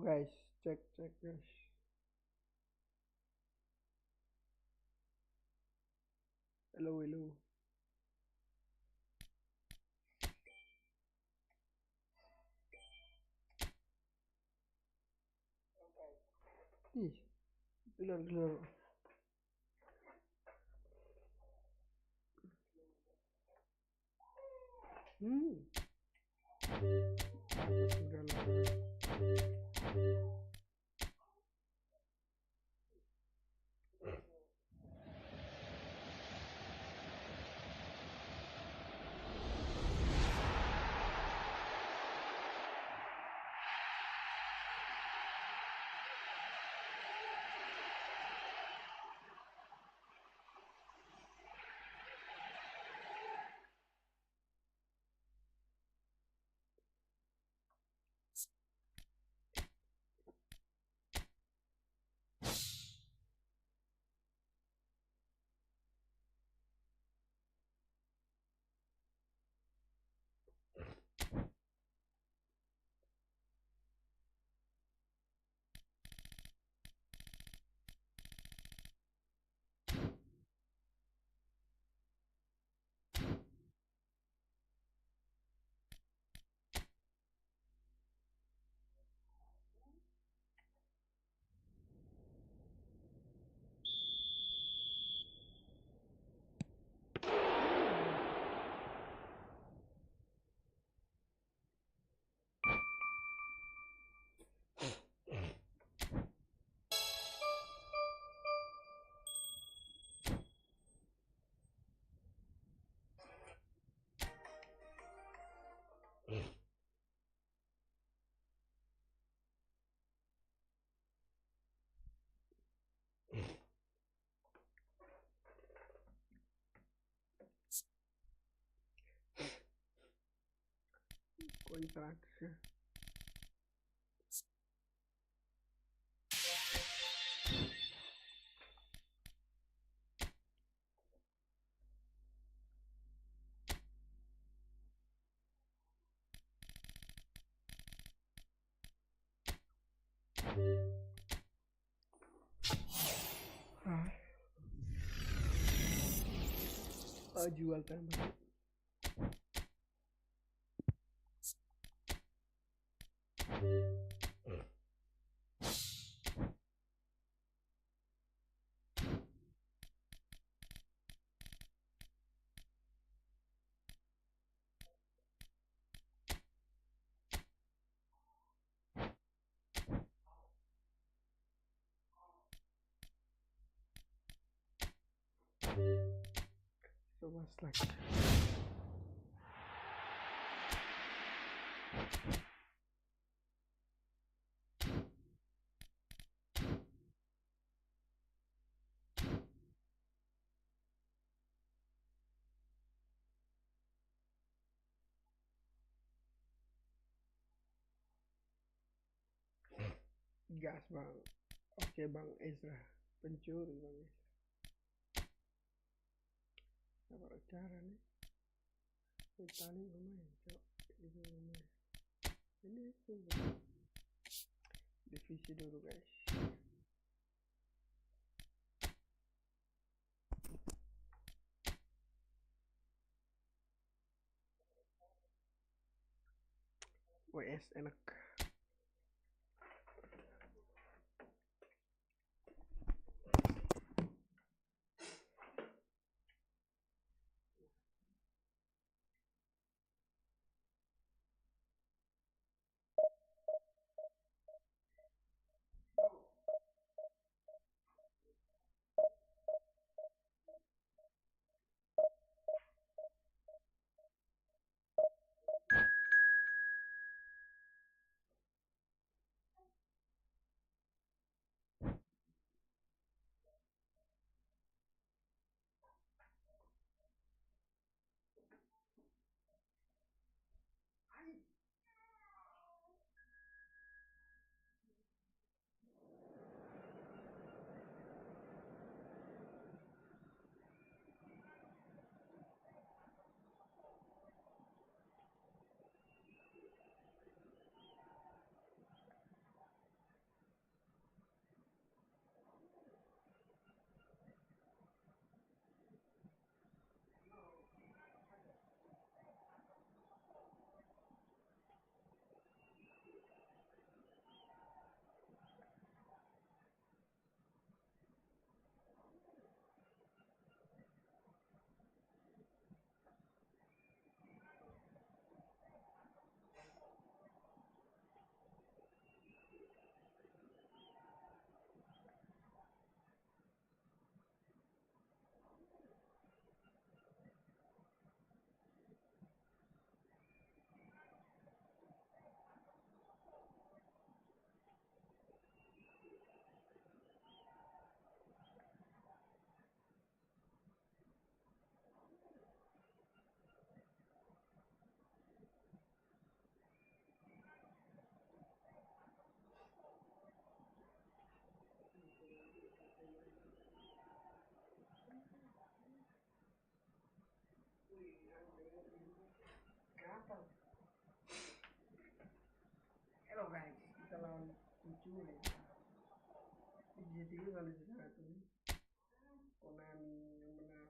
guys, cek guys. Hello. Ih, gelar. Dapat gelar. Kontrak ya. Jual tambah. So what's like? Gas bang. Oke bang Ezra, pencuri bang Ezra. Apa cara nih? Tani lumayan cok. Ini lumayan. Ini divisi dulu guys. WS enak. pencuri. Jadi kali satu nih. Konami yang menang.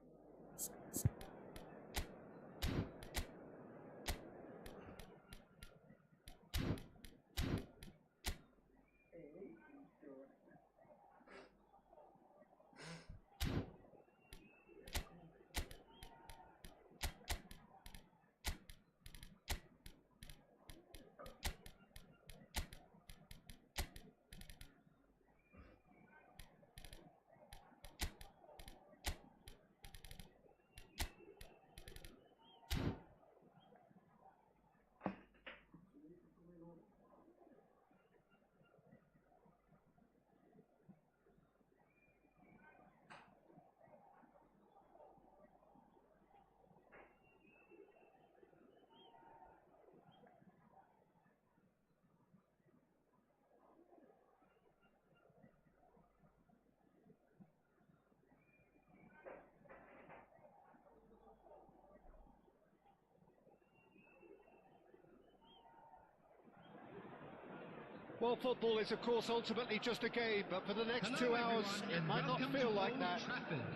Well, football is, of course, ultimately just a game, but for the next 2 hours, it might not feel like that.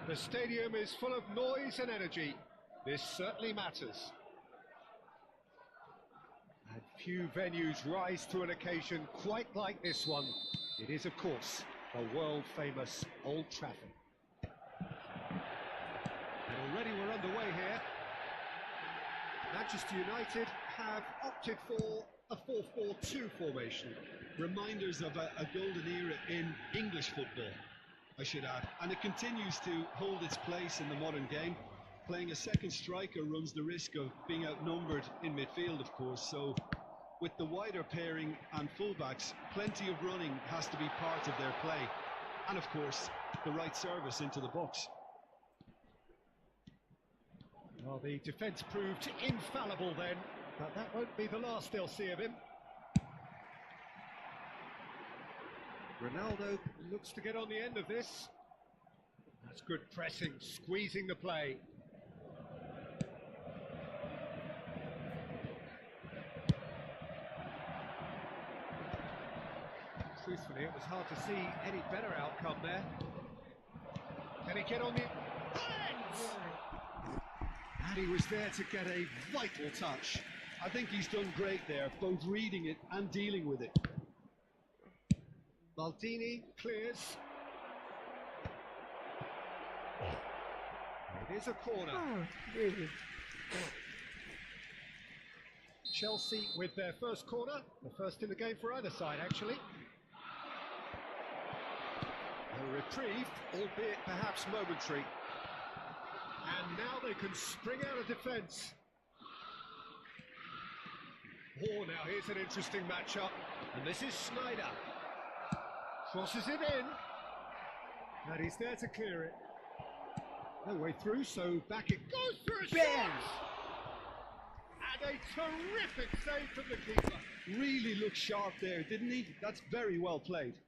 The stadium is full of noise and energy. This certainly matters. And few venues rise to an occasion quite like this one. It is, of course, the world-famous Old Trafford. And already we're underway here. Manchester United have opted for a 4-4-2 formation. Reminders of a golden era in English football, I should add. And it continues to hold its place in the modern game. Playing a second striker runs the risk of being outnumbered in midfield, of course. So with the wider pairing and fullbacks, plenty of running has to be part of their play. And of course, the right service into the box. Well, the defence proved infallible then, but that won't be the last they'll see of him. Ronaldo looks to get on the end of this. That's good pressing, squeezing the play. Truthfully, it was hard to see any better outcome there. Can he get on the end? And he was there to get a vital touch. I think he's done great there, both reading it and dealing with it. Maldini clears. It is a corner. Chelsea with their first corner, the first in the game for either side actually. A reprieve, albeit perhaps momentary. And now they can spring out of defence. Oh, now here's an interesting matchup. And this is Snyder. Crosses it in. And he's there to clear it. No way through, so back it goes for a shot! And a terrific save from the keeper. Really looked sharp there, didn't he? That's very well played.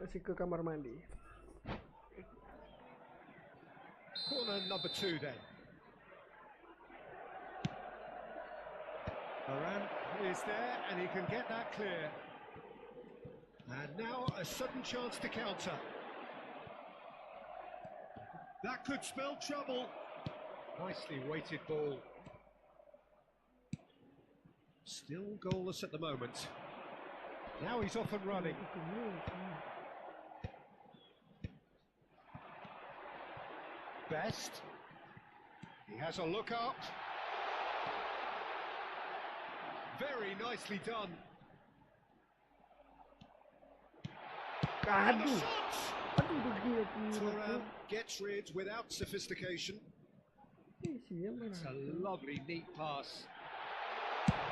Masih ke kamar mandi. Corner number 2 then. Varane is there and he can get that clear. And now a sudden chance to counter. That could spell trouble. Nicely weighted ball. Still goalless at the moment. Now he's off and running. Best. He has a look up. Very nicely done. And the shot! Thuram gets rid without sophistication. It's a lovely, neat pass.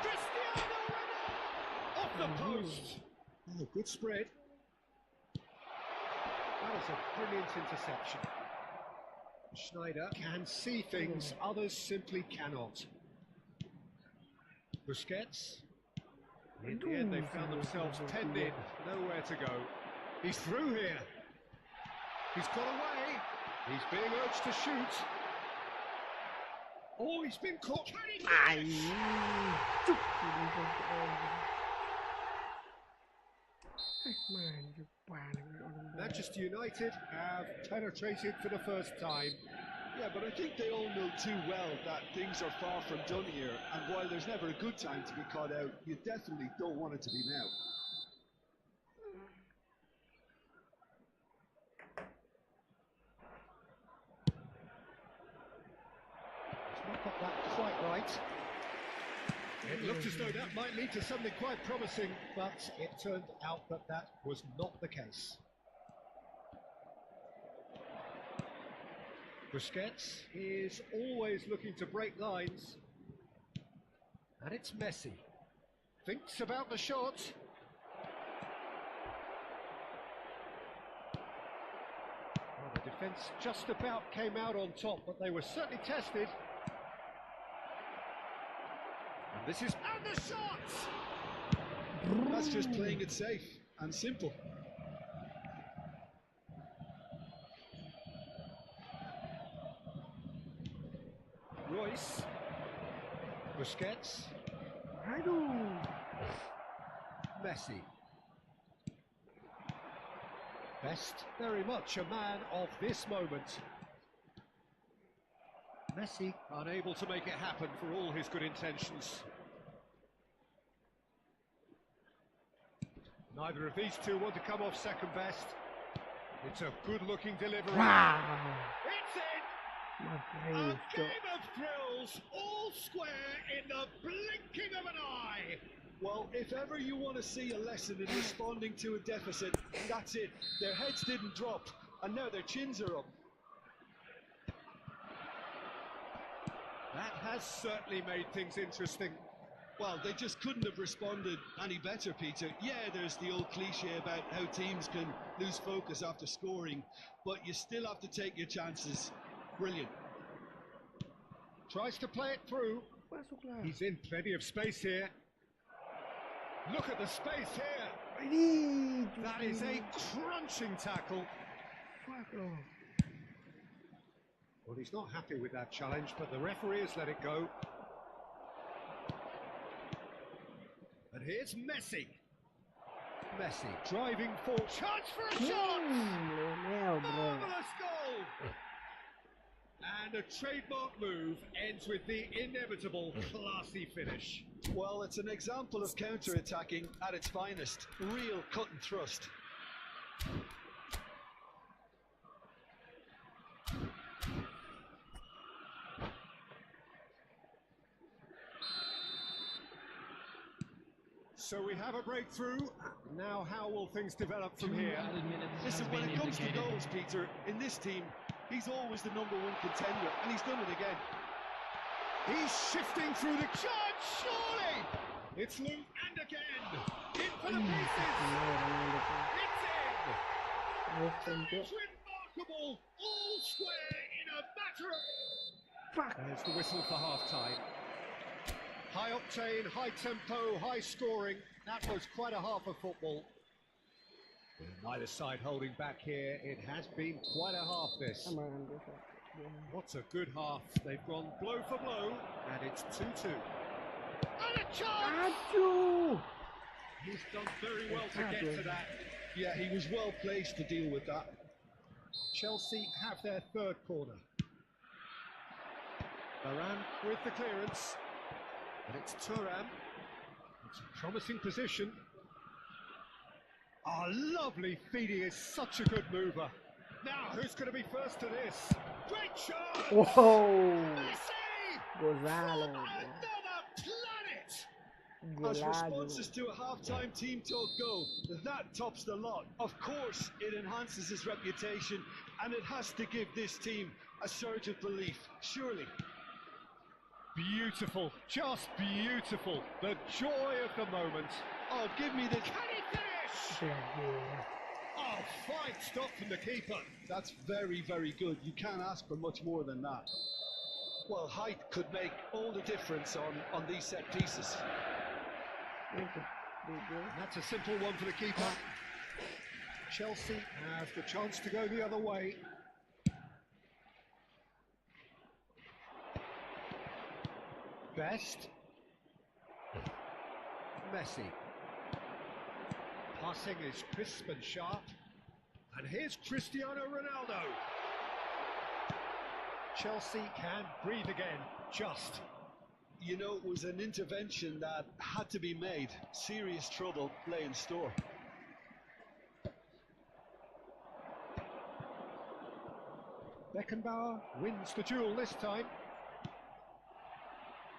Cristiano Ronaldo! Off the post! Oh, good spread. That was a brilliant interception. Schneider can see things others simply cannot. Busquets. In the end, they found themselves penned in, nowhere to go. He's through here. He's got away. He's being urged to shoot. Oh, he's been caught. Can he finish? Manchester United have penetrated for the first time. Yeah, but I think they all know too well that things are far from done here, and while there's never a good time to be caught out, you definitely don't want it to be now. He's not got that quite right. It looked as though that might lead to something quite promising, but it turned out that that was not the case. Busquets is always looking to break lines. And it's Messi. Thinks about the shot. Well, the defence just about came out on top, but they were certainly tested. And this is... And the shot! That's just playing it safe and simple. Royce, Busquets, Messi. Best very much a man of this moment. Messi unable to make it happen for all his good intentions. Neither of these two want to come off second best. It's a good-looking delivery. Wow. It's in! A game of thrills, all square in the blinking of an eye. Well, if ever you want to see a lesson in responding to a deficit, that's it. Their heads didn't drop, and now their chins are up. That has certainly made things interesting. Well, they just couldn't have responded any better, Peter. Yeah, there's the old cliche about how teams can lose focus after scoring, but you still have to take your chances. Brilliant. Tries to play it through. He's in plenty of space here. Look at the space here. That is a crunching tackle. Well, he's not happy with that challenge, but the referee has let it go. And here's Messi. Messi driving forward. Chance for a shot! Marvellous goal! And a trademark move ends with the inevitable classy finish. Well, it's an example of counter-attacking at its finest. Real cut and thrust. So we have a breakthrough. Now how will things develop from here? Listen, when it comes to goals, Peter, in this team, he's always the #1 contender, and he's done it again. He's shifting through the charge, surely! It's Luke, and again! In for the pieces! It's in! It's remarkable! All square in a matter of... There's the whistle for half-time. High octane, high tempo, high scoring. That was quite a half of football. With neither side holding back here, it has been quite a half this. What's a good half. They've gone blow for blow, and it's 2-2. And a chance! He's done very well to get to that. Yeah, he was well placed to deal with that. Chelsea have their third corner. Varane with the clearance. And it's Thuram. It's a promising position. Oh, lovely feeding is such a good mover. Now, who's going to be first to this? Great shot! Whoa! Messi! Gonzalo. From another planet! As responses to a half-time team talk go, that tops the lot. Of course, it enhances his reputation, and it has to give this team a surge of belief, surely. Beautiful, just beautiful. The joy of the moment. Oh, give me the... Can he finish? Oh, fine stop from the keeper. That's very, very good. You can't ask for much more than that. Well, height could make all the difference on these set pieces. Good. And that's a simple one for the keeper. Chelsea have the chance to go the other way. Best. Messi. Passing is crisp and sharp. And here's Cristiano Ronaldo. Chelsea can breathe again, just. You know, it was an intervention that had to be made. Serious trouble lay in store. Beckenbauer wins the duel this time.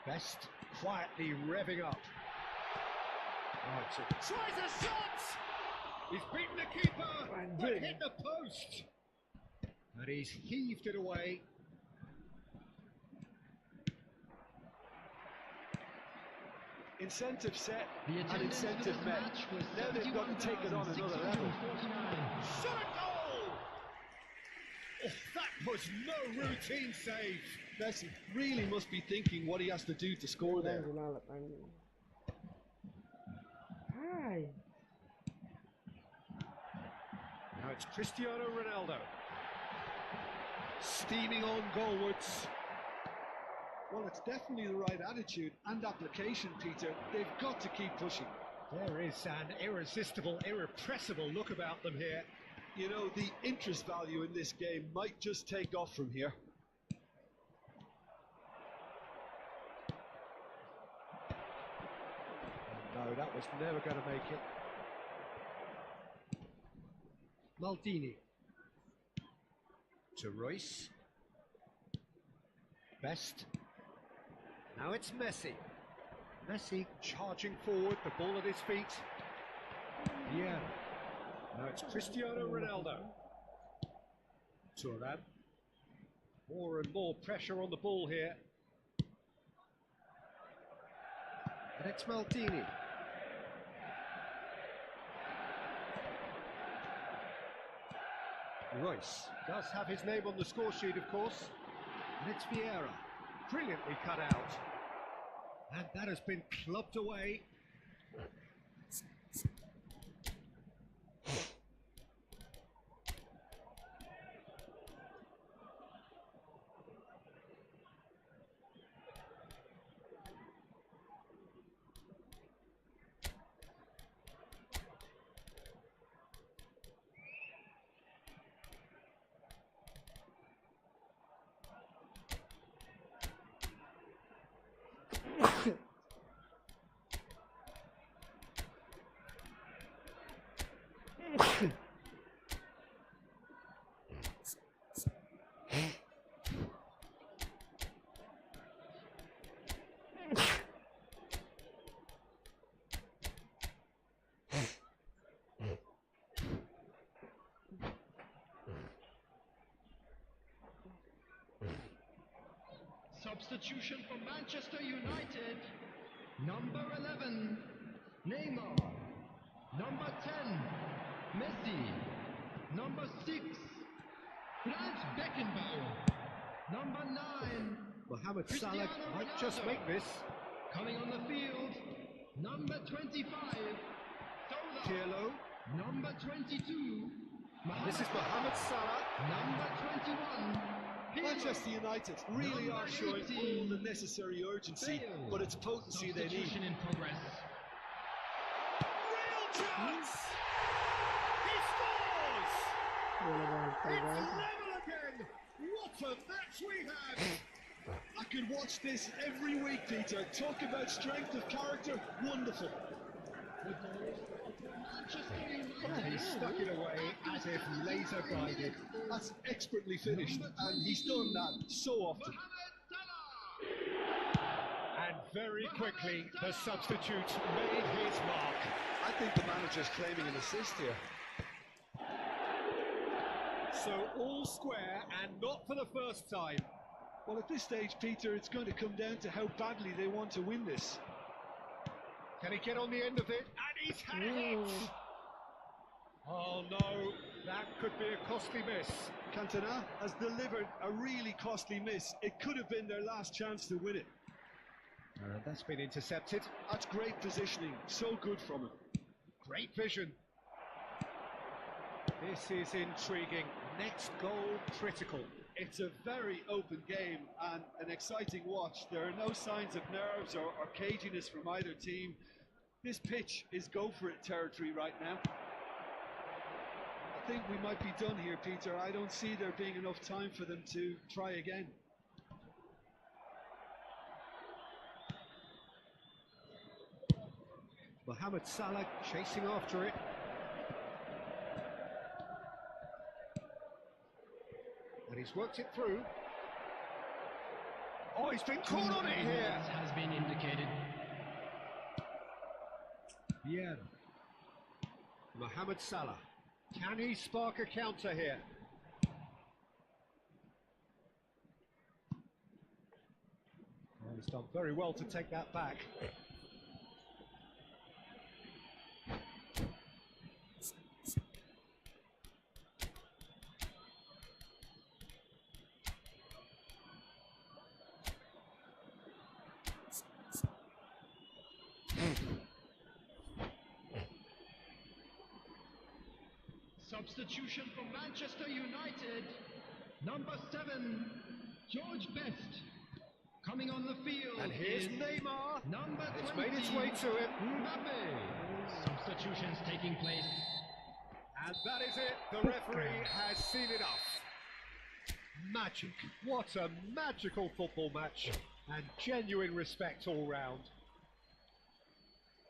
Best quietly revving up. Right, tries a shot! He's beaten the keeper, but hit the post. And he's heaved it away. Incentive set and incentive met. Now they've got to take it on another level. Shot a goal! Oh, that was no routine save. Messi really must be thinking what he has to do to score there. Hi. Now it's Cristiano Ronaldo. Steaming on goalwards. Well, it's definitely the right attitude and application, Peter. They've got to keep pushing. There is an irresistible, irrepressible look about them here. You know, the interest value in this game might just take off from here. No, that was never going to make it. Maldini. To Royce. Best. Now it's Messi. Messi charging forward, the ball at his feet. Yeah. Now it's Cristiano Ronaldo. Thuram. More and more pressure on the ball here. And it's Maldini. Royce does have his name on the score sheet, of course. And it's Vieira. Brilliantly cut out. And that has been clubbed away. Substitution for Manchester United. Number 11, Neymar. Number 10, Messi. Number 6, Franz Beckenbauer. Number 9, Mohamed Salah Cristiano might Ronaldo. just make this. Coming on the field, number 25, Sola. Pirlo. Number 22, This is Mohamed Salah. Number 21, Pirlo. Manchester United really are showing all the necessary urgency, but it's potency they need. Substitution in progress. Real chance! He scores! It's level again! What a match we had! I could watch this every week, Peter. Talk about strength of character, wonderful. He stuck it away as if laser guided. That's expertly finished, and he's done that so often. And very quickly, the substitute made his mark. I think the manager's claiming an assist here. So all square, and not for the first time. Well, at this stage, Peter, it's going to come down to how badly they want to win this. Can he get on the end of it? And he's had it! Oh no, that could be a costly miss. Cantona has delivered a really costly miss. It could have been their last chance to win it. That's been intercepted. That's great positioning, so good from him. Great vision. This is intriguing. Next goal critical. It's a very open game and an exciting watch. There are no signs of nerves or caginess from either team. This pitch is go-for-it territory right now. I think we might be done here, Peter. I don't see there being enough time for them to try again. Mohamed Salah chasing after it. And he's worked it through. Oh, he's been caught on it here. Has been indicated. Yeah. Mohamed Salah. Can he spark a counter here? Well, he's done very well to take that back. Substitution for Manchester United. Number 7, George Best. Coming on the field. And here's is Neymar. Number 20. It's made its way to him. Mbappe. Substitutions taking place. And that is it. The referee has seen enough. Magic. What a magical football match. And genuine respect all round.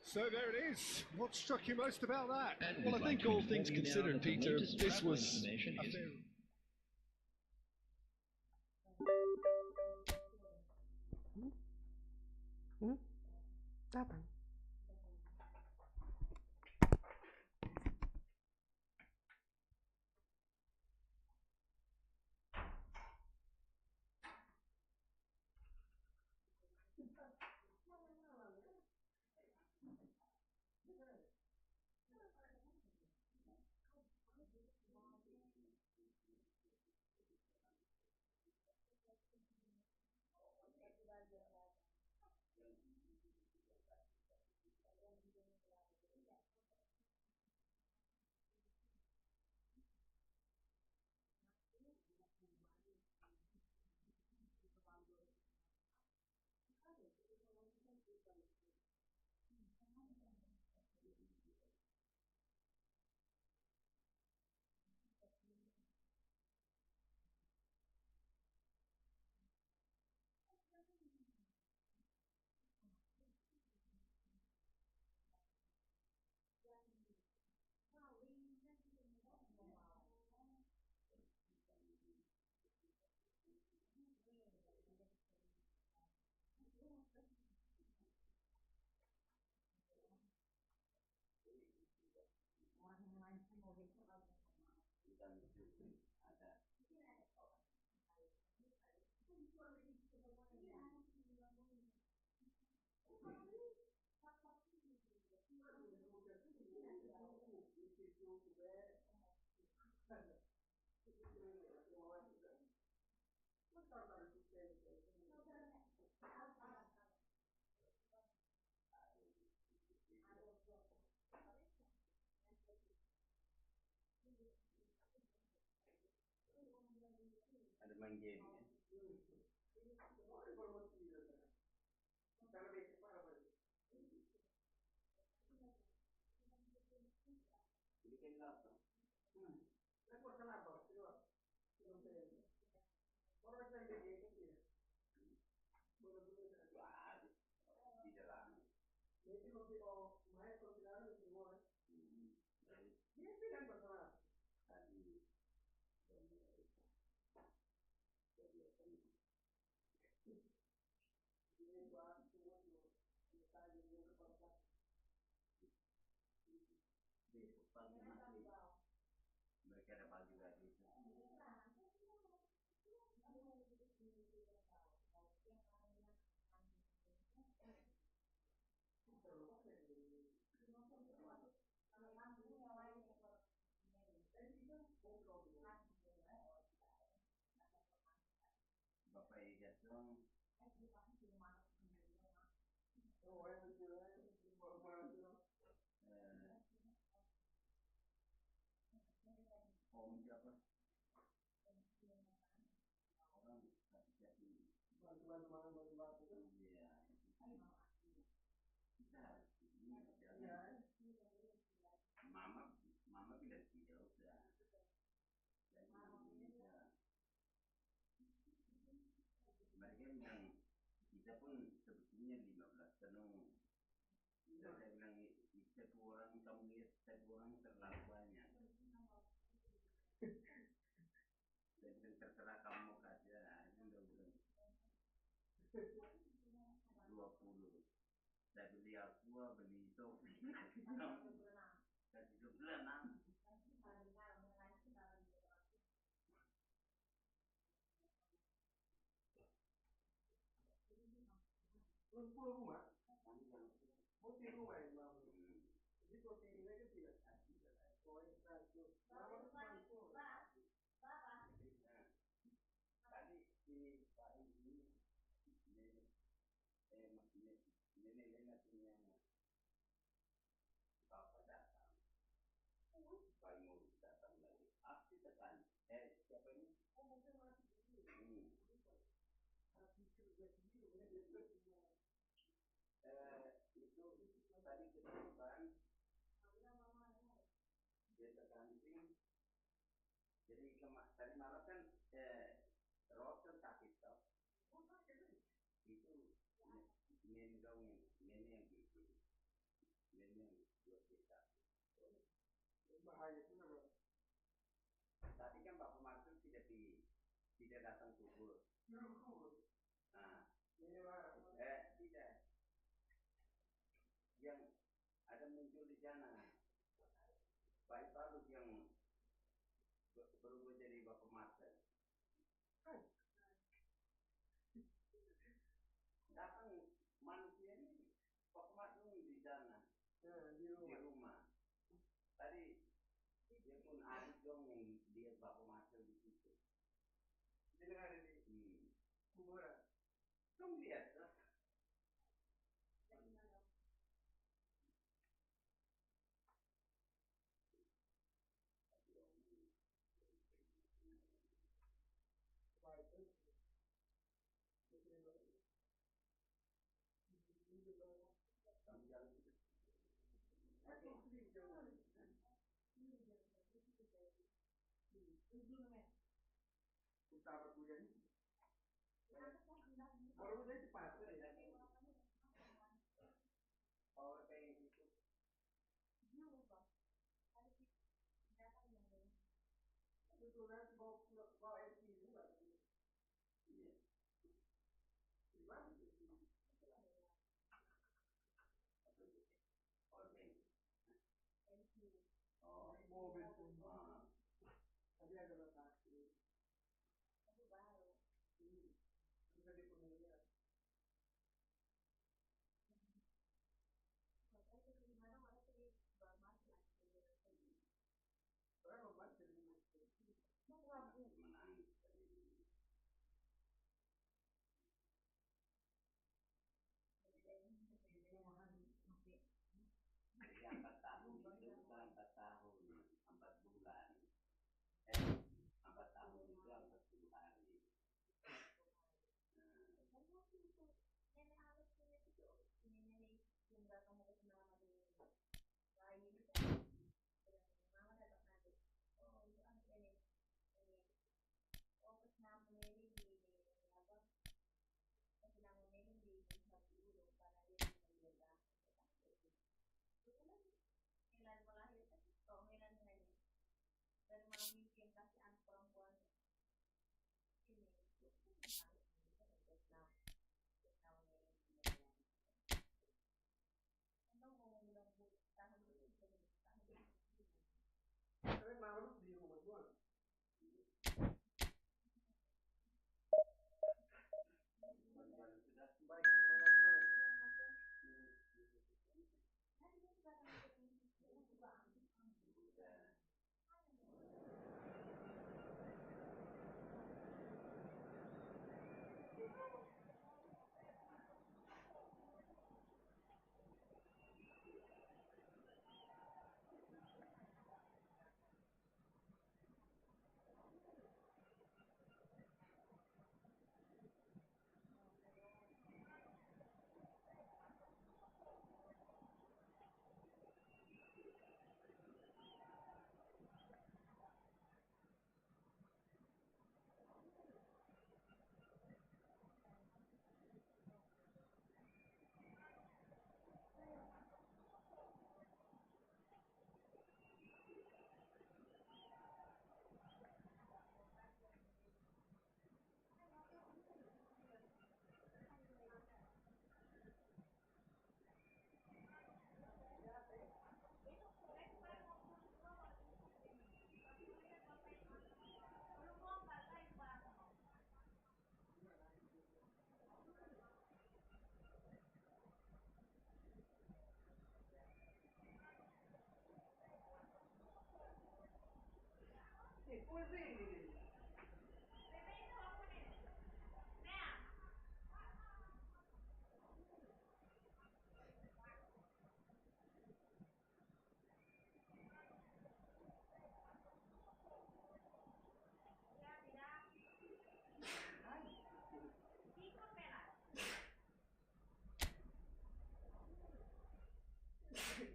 So there it is. What struck you most about that? And Well, I think all things considered, Peter, this was a fair... Dapat. Ada main game ya. Bikin apa? Lekor kenapa? Orang yang game itu ya. Wah, di dalam. Jadi kalau main pertandingan itu semua. Dia kan personal. Tadi mereka dapat juga gitu. Oh, yang lucu lah, baru-baru itu. Om siapa? Orang tapi Bantu-bantu itu. iya. Kita ini Iya. mama bilang tidak usah. Saya bilang tidak. Mereka bilang kita pun sebetulnya 15 tenung. Saya bilang satu orang kamu lihat satu orang terlalu banyak. Saya bilang terserah kamu saja. Dia bilang 20. Saya beli aqua, beli topi. Kasih ke berenang. Lumpur rumah. Putih rumah yang mau. Jadi putih ini kan tidak. Oh, itu satu. Mama itu mampu. Tadi ini Pak ini nenek Lena punya bapak datang. Pak mau datang lagi. Aksi tekan. Siapa ini? Itu tadi kesukaan dia tergantung. Jadi tadi malam kan roster sakit tau. Itu nenek yang bikin, nenek yang buat dia sakit. Bahaya juga loh. Tadi kan Bapak Martin tidak datang kubur. Nah, Ini lah. tidak. Yang ada muncul di sana Pak Ipalus yang berubah jadi Bapak Martin. Datang manusia ini Bapak Martin di sana. Di Di rumah. Tadi dia pun adik dong yang dia Bapak Martin di situ. Dia ada di kuburan. Kamu lihat lah. Baik. Kamu jalan. Oke. Utara kuliah. Baru udah cepat ya. Power bank itu. Itu nanti bawa LC juga. Iya. Di mana? Power bank. Oh, mobil pun. Ah. Tadi ada rotasi. Itu baru. Bisa dipenuhi. Berapa mas jadi mas? Pues sí.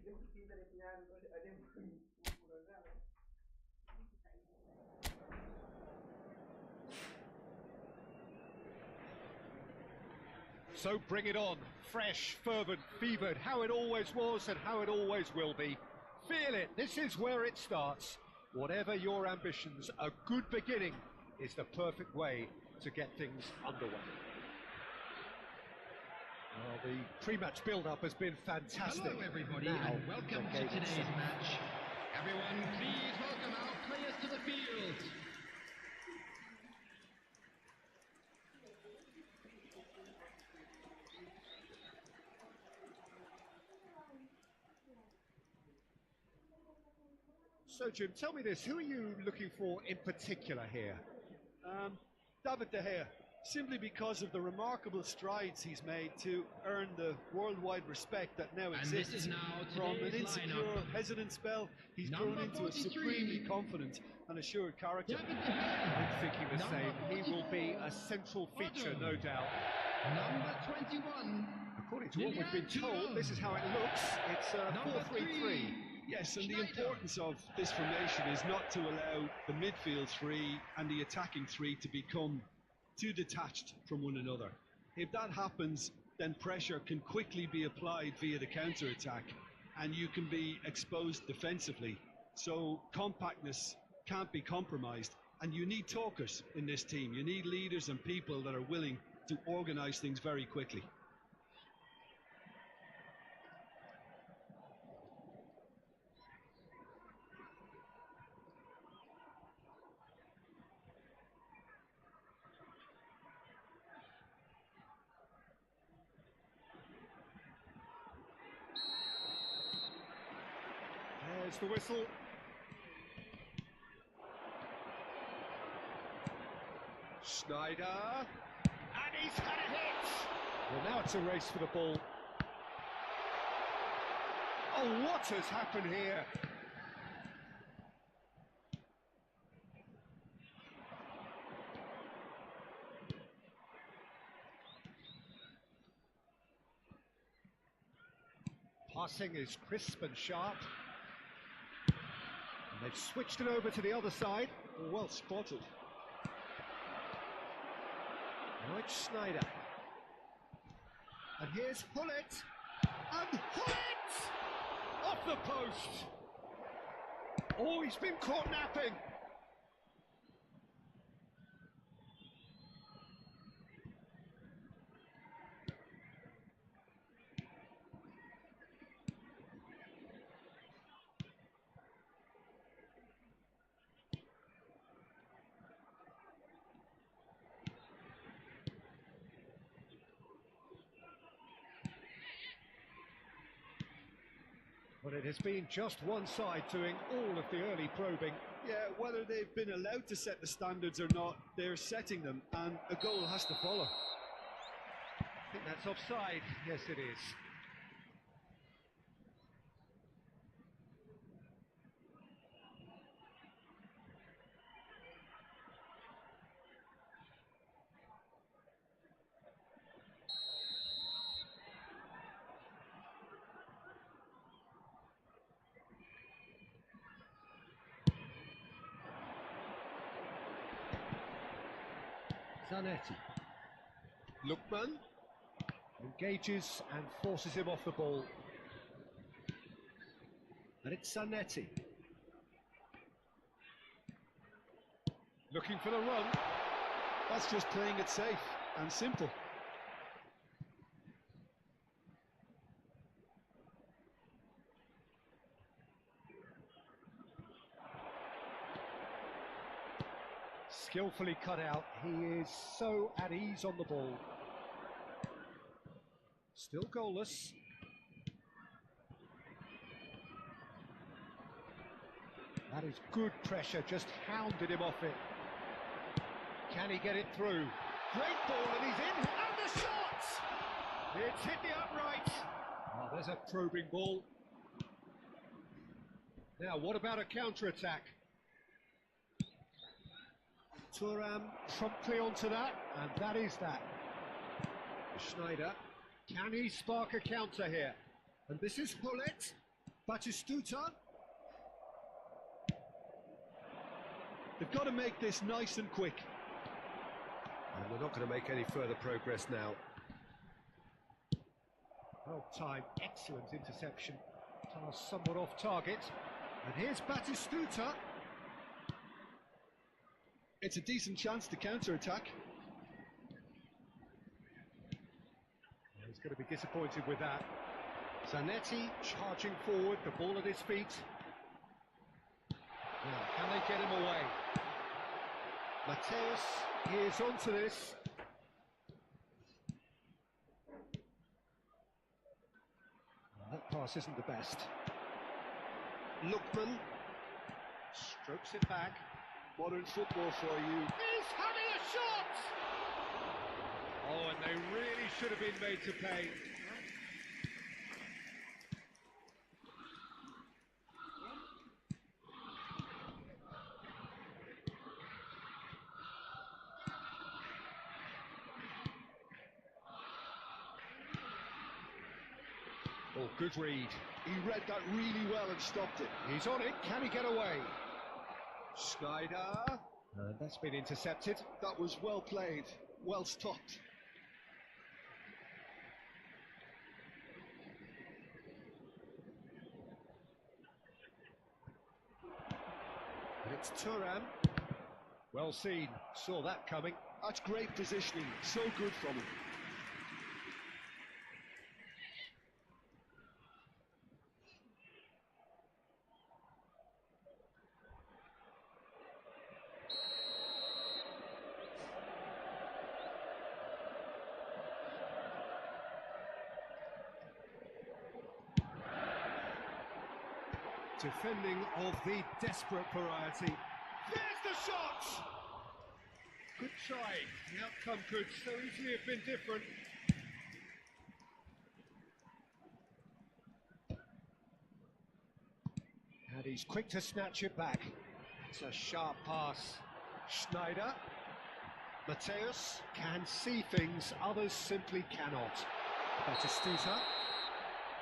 Yo quisiera enseñar a dem kurang. So bring it on, fresh, fervent, fevered, how it always was and how it always will be. Feel it, this is where it starts. Whatever your ambitions, a good beginning is the perfect way to get things underway. Well, the pre-match build-up has been fantastic. Hello everybody Now, and welcome the to game today's itself. match. Everyone please welcome our players to the field. So Jim, tell me this, who are you looking for in particular here? David De Gea, simply because of the remarkable strides he's made to earn the worldwide respect that now And exists. this is now From an today's insecure, lineup. hesitant spell, he's Number grown into a 43. supremely confident and assured character. David De Gea. I'm thinking the Number same. He will be 44. a central feature, Otto. no doubt. Number 21. According to what we've been told, this is how it looks. It's a Number 4-3-3. Yes, and the Schneider. importance of this formation is not to allow the midfield three and the attacking three to become too detached from one another. If that happens, then pressure can quickly be applied via the counter-attack, and you can be exposed defensively. So compactness can't be compromised, and you need talkers in this team. You need leaders and people that are willing to organise things very quickly. There's the whistle. Schneider. And he's had a hit! Well, now it's a race for the ball. Oh, what has happened here? Passing is crisp and sharp. And they've switched it over to the other side. Well spotted. Now it's Schneider. And here's Hullet. And Hullet! Off the post! Oh, he's been caught napping. But it has been just one side doing all of the early probing. Yeah, whether they've been allowed to set the standards or not, they're setting them, and a goal has to follow. I think that's offside. Yes, it is. Zanetti. Lookman engages and forces him off the ball. And it's Zanetti. Looking for the run. That's just playing it safe and simple. Skillfully cut out. He is so at ease on the ball. Still goalless. That is good pressure, just hounded him off it. Can he get it through? Great ball, and he's in, and the shot! It's hit the upright. Oh, there's a probing ball. Now, what about a counter-attack? Thuram promptly onto that, and that is that. Schneider, can he spark a counter here? And this is Hullet, Batistuta. They've got to make this nice and quick. And they're not going to make any further progress now. Well timed, excellent interception. Pass somewhat off target. And here's Batistuta. It's a decent chance to counter-attack. He's going to be disappointed with that. Zanetti charging forward, the ball at his feet. Now, can they get him away? Mateus is onto this. That pass isn't the best. Lookman Strokes it back. modern football for you. He's having a shot! Oh, and they really should have been made to pay. Oh, good read. He read that really well and stopped it. He's on it. Can he get away? Schneider. That's been intercepted. That was well played, well stopped. And it's Thuram. Well seen. Saw that coming. That's great positioning. So good from him. Defending of the desperate variety. There's the shot! Good try. The outcome could so easily have been different. And he's quick to snatch it back. It's a sharp pass. Schneider. Mateus can see things others simply cannot. Batistuta.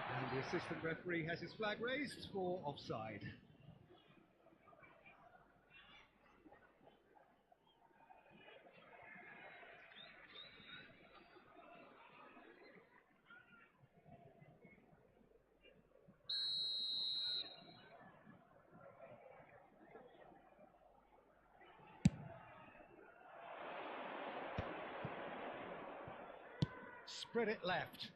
And the assistant referee has his flag raised for offside. Spread it left.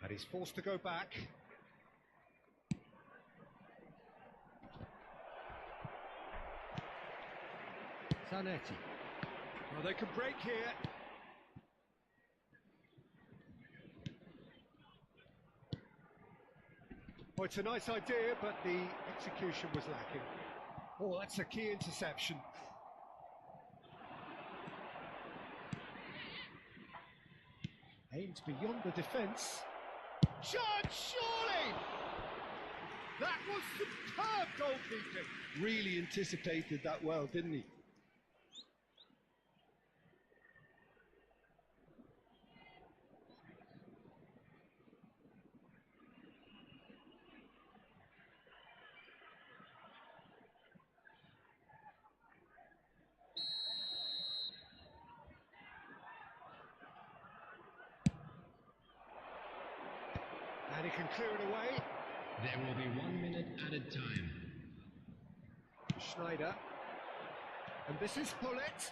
And he's forced to go back. Zanetti. Well, they can break here. Oh, it's a nice idea, but the execution was lacking. Oh, that's a key interception. Aims beyond the defence. Shot, surely! That was superb goalkeeping. Really anticipated that well, didn't he? And he can clear it away. There will be 1 minute added time. Schneider. And this is Hullet.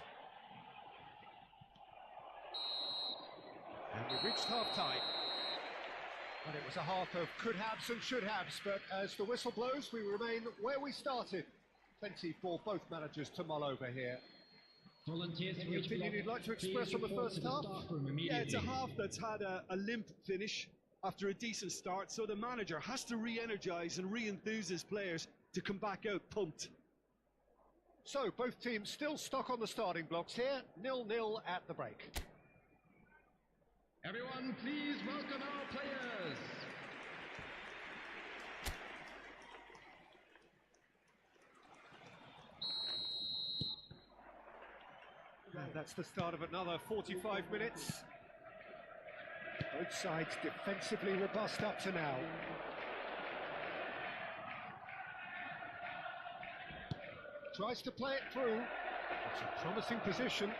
And we've reached half-time. And it was a half of could-haves and should-haves, but as the whistle blows, we remain where we started. Plenty for both managers to mull over here. Volunteers for Any each opinion block, you'd like to please express on the report first to the half? staff room Yeah, it's a immediately. half that's had a limp finish. after a decent start, so the manager has to re-energise and re-enthuse his players to come back out pumped. So, both teams still stuck on the starting blocks here, 0-0 at the break. Everyone, please welcome our players. And that's the start of another 45 minutes. Both sides defensively robust up to now. Tries to play it through. It's a promising position.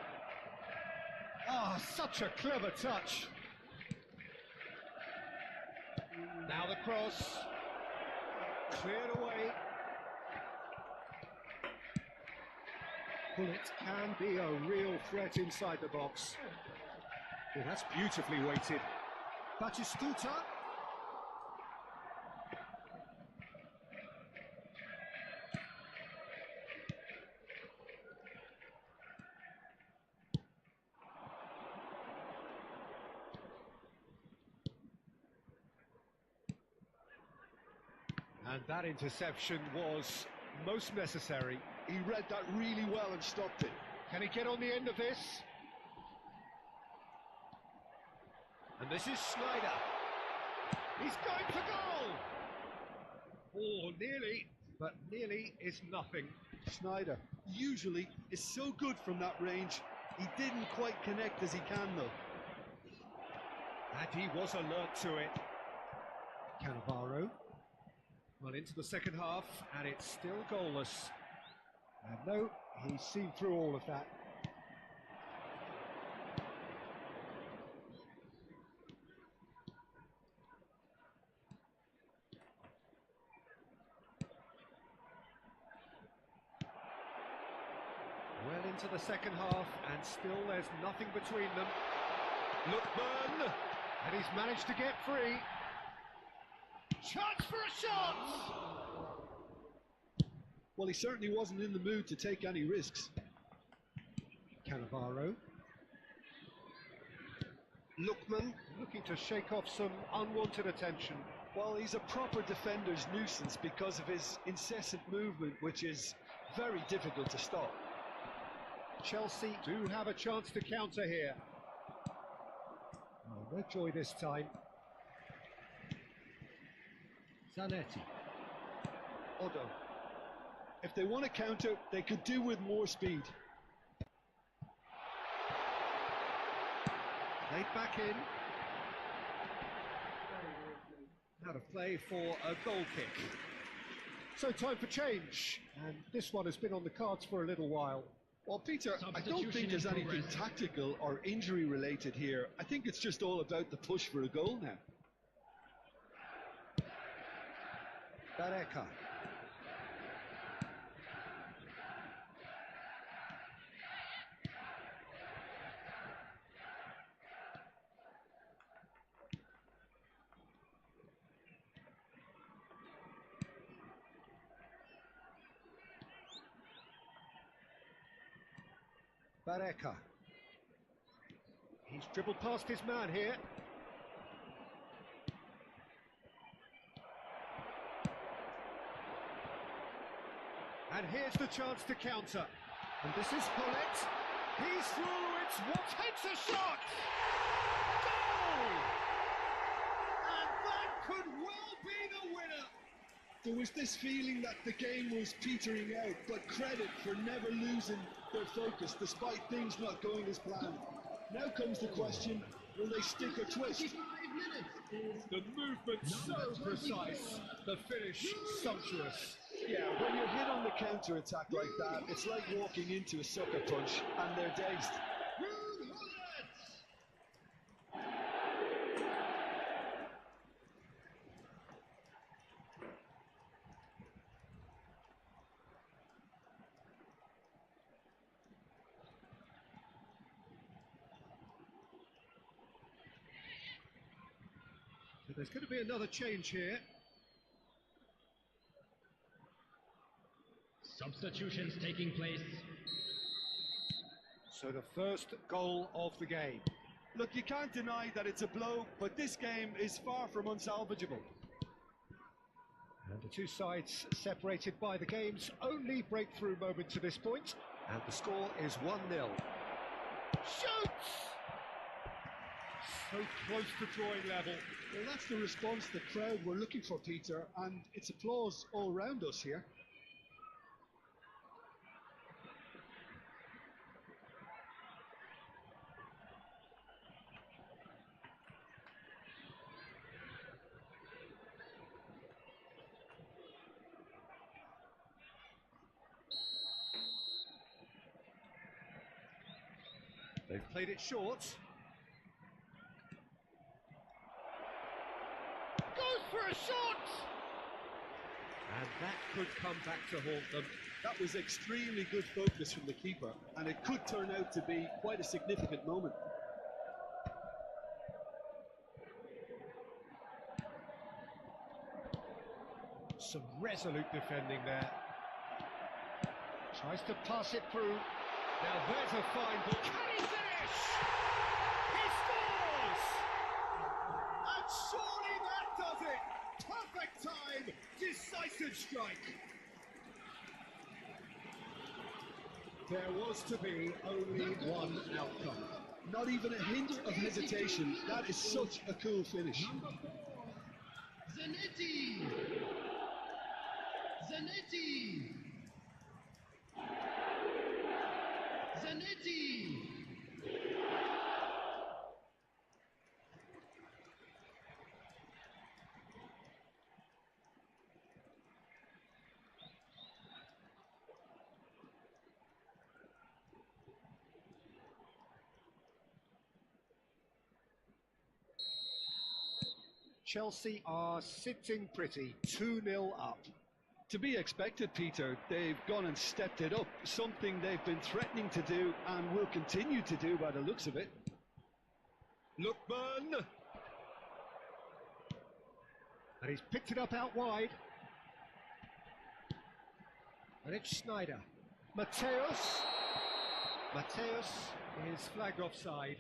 Ah, such a clever touch. Now the cross. Cleared away. Bullet can be a real threat inside the box. Oh, that's beautifully weighted. Batistuta. And that interception was most necessary. He read that really well and stopped it. Can he get on the end of this? And this is Snyder. He's going for goal! Oh, nearly, but nearly is nothing. Snyder usually is so good from that range. He didn't quite connect as he can though. And he was alert to it. Cannavaro. Well, into the second half, and it's still goalless. And no, he's seen through all of that. Well into the second half, and still there's nothing between them. Lookman, and he's managed to get free. Chance for a shot! Well, he certainly wasn't in the mood to take any risks. Cannavaro. Lookman looking to shake off some unwanted attention. Well, he's a proper defender's nuisance because of his incessant movement, which is very difficult to stop. Chelsea do have a chance to counter here. Oh, no joy this time. Zanetti. Odo. If they want to counter, they could do with more speed. Played back in. Out of play for a goal kick. So time for change, and this one has been on the cards for a little while. Well, Peter, I don't think there's anything tactical or injury related here. I think it's just all about the push for a goal now. Barreca. Barreca. He's dribbled past his man here. And here's the chance to counter. And this is Paulette. He's through, it's what takes a shot! Goal! And that could well be the winner! There was this feeling that the game was petering out, but credit for never losing their focus despite things not going as planned. Now comes the question, will they stick or twist? 5 minutes. The movement so precise, the finish sumptuous. Yeah, when you're hit on the counter-attack like that, it's like walking into a sucker punch and they're dazed. So there's going to be another change here. Substitutions taking place. So the first goal of the game. Look, you can't deny that it's a blow, but this game is far from unsalvageable. And the two sides separated by the game's only breakthrough moment to this point, and the score is 1-0. Shoots! So close to drawing level. Well, that's the response the crowd were looking for, Peter, and it's applause all round us here. They've played it short. Goes for a shot! And that could come back to haunt them. That was extremely good focus from the keeper, and it could turn out to be quite a significant moment. Some resolute defending there. Tries to pass it through. Now there's a fine ball. Can he finish? He scores! And surely that does it! Perfect time! Decisive strike! There was to be only one outcome. Not even a hint of hesitation. That is such a cool finish. Zanetti! Zanetti! Zanetti! Chelsea are sitting pretty, 2-0 up. To be expected, Peter. They've gone and stepped it up, something they've been threatening to do and will continue to do by the looks of it. Lookman! And he's picked it up out wide. And it's Schneider. Mateus is flagged offside.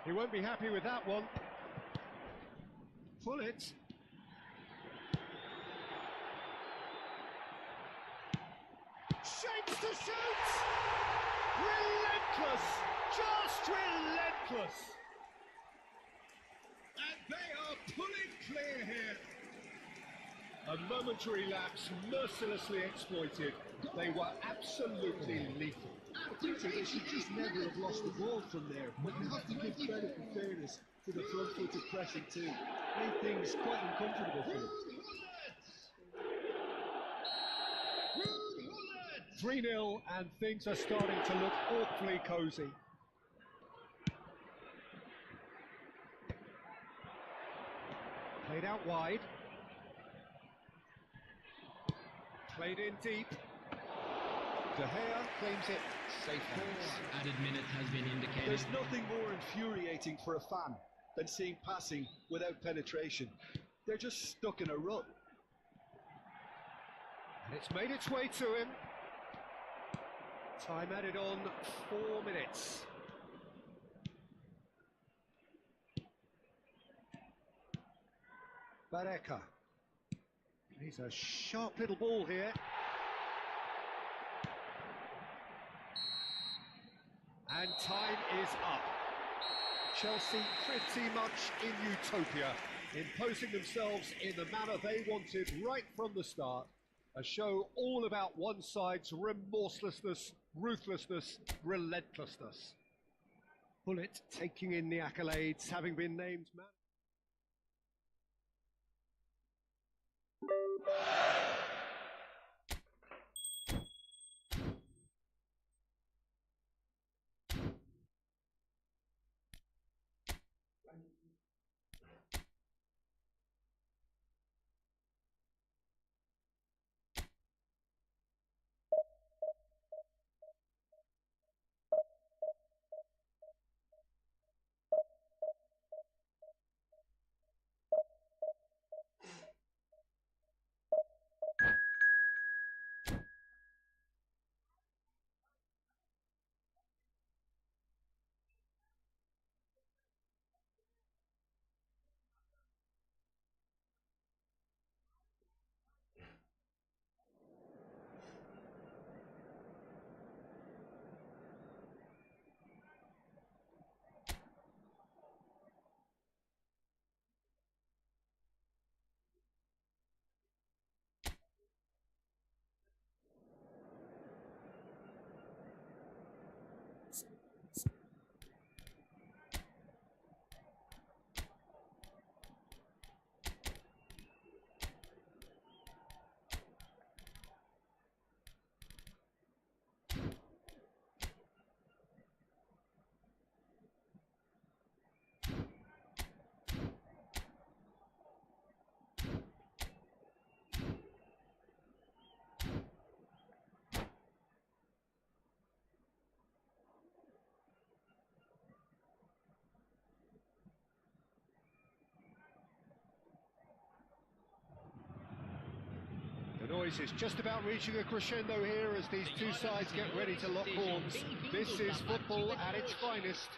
He won't be happy with that one. Pull it. Shapes to shoot! Relentless! Just relentless! And they are pulling clear here. A momentary lapse mercilessly exploited. They were absolutely lethal. Peter, they should just never have lost the ball from there, but you have to give credit for fairness to the front-footed pressing too. Made things quite uncomfortable for them. 3-0 and things are starting to look awfully cosy. Played out wide. Played in deep. De Gea claims it safely. Added minute has been indicated. There's nothing more infuriating for a fan than seeing passing without penetration. They're just stuck in a rut. And it's made its way to him. Time added on 4 minutes. Barreca. He's a sharp little ball here. And time is up. Chelsea pretty much in utopia, imposing themselves in the manner they wanted right from the start. A show all about one side's remorselessness, ruthlessness, relentlessness. Bullet taking in the accolades, having been named man. boys, it's just about reaching a crescendo here as these two sides get ready to lock horns. This is football at its finest.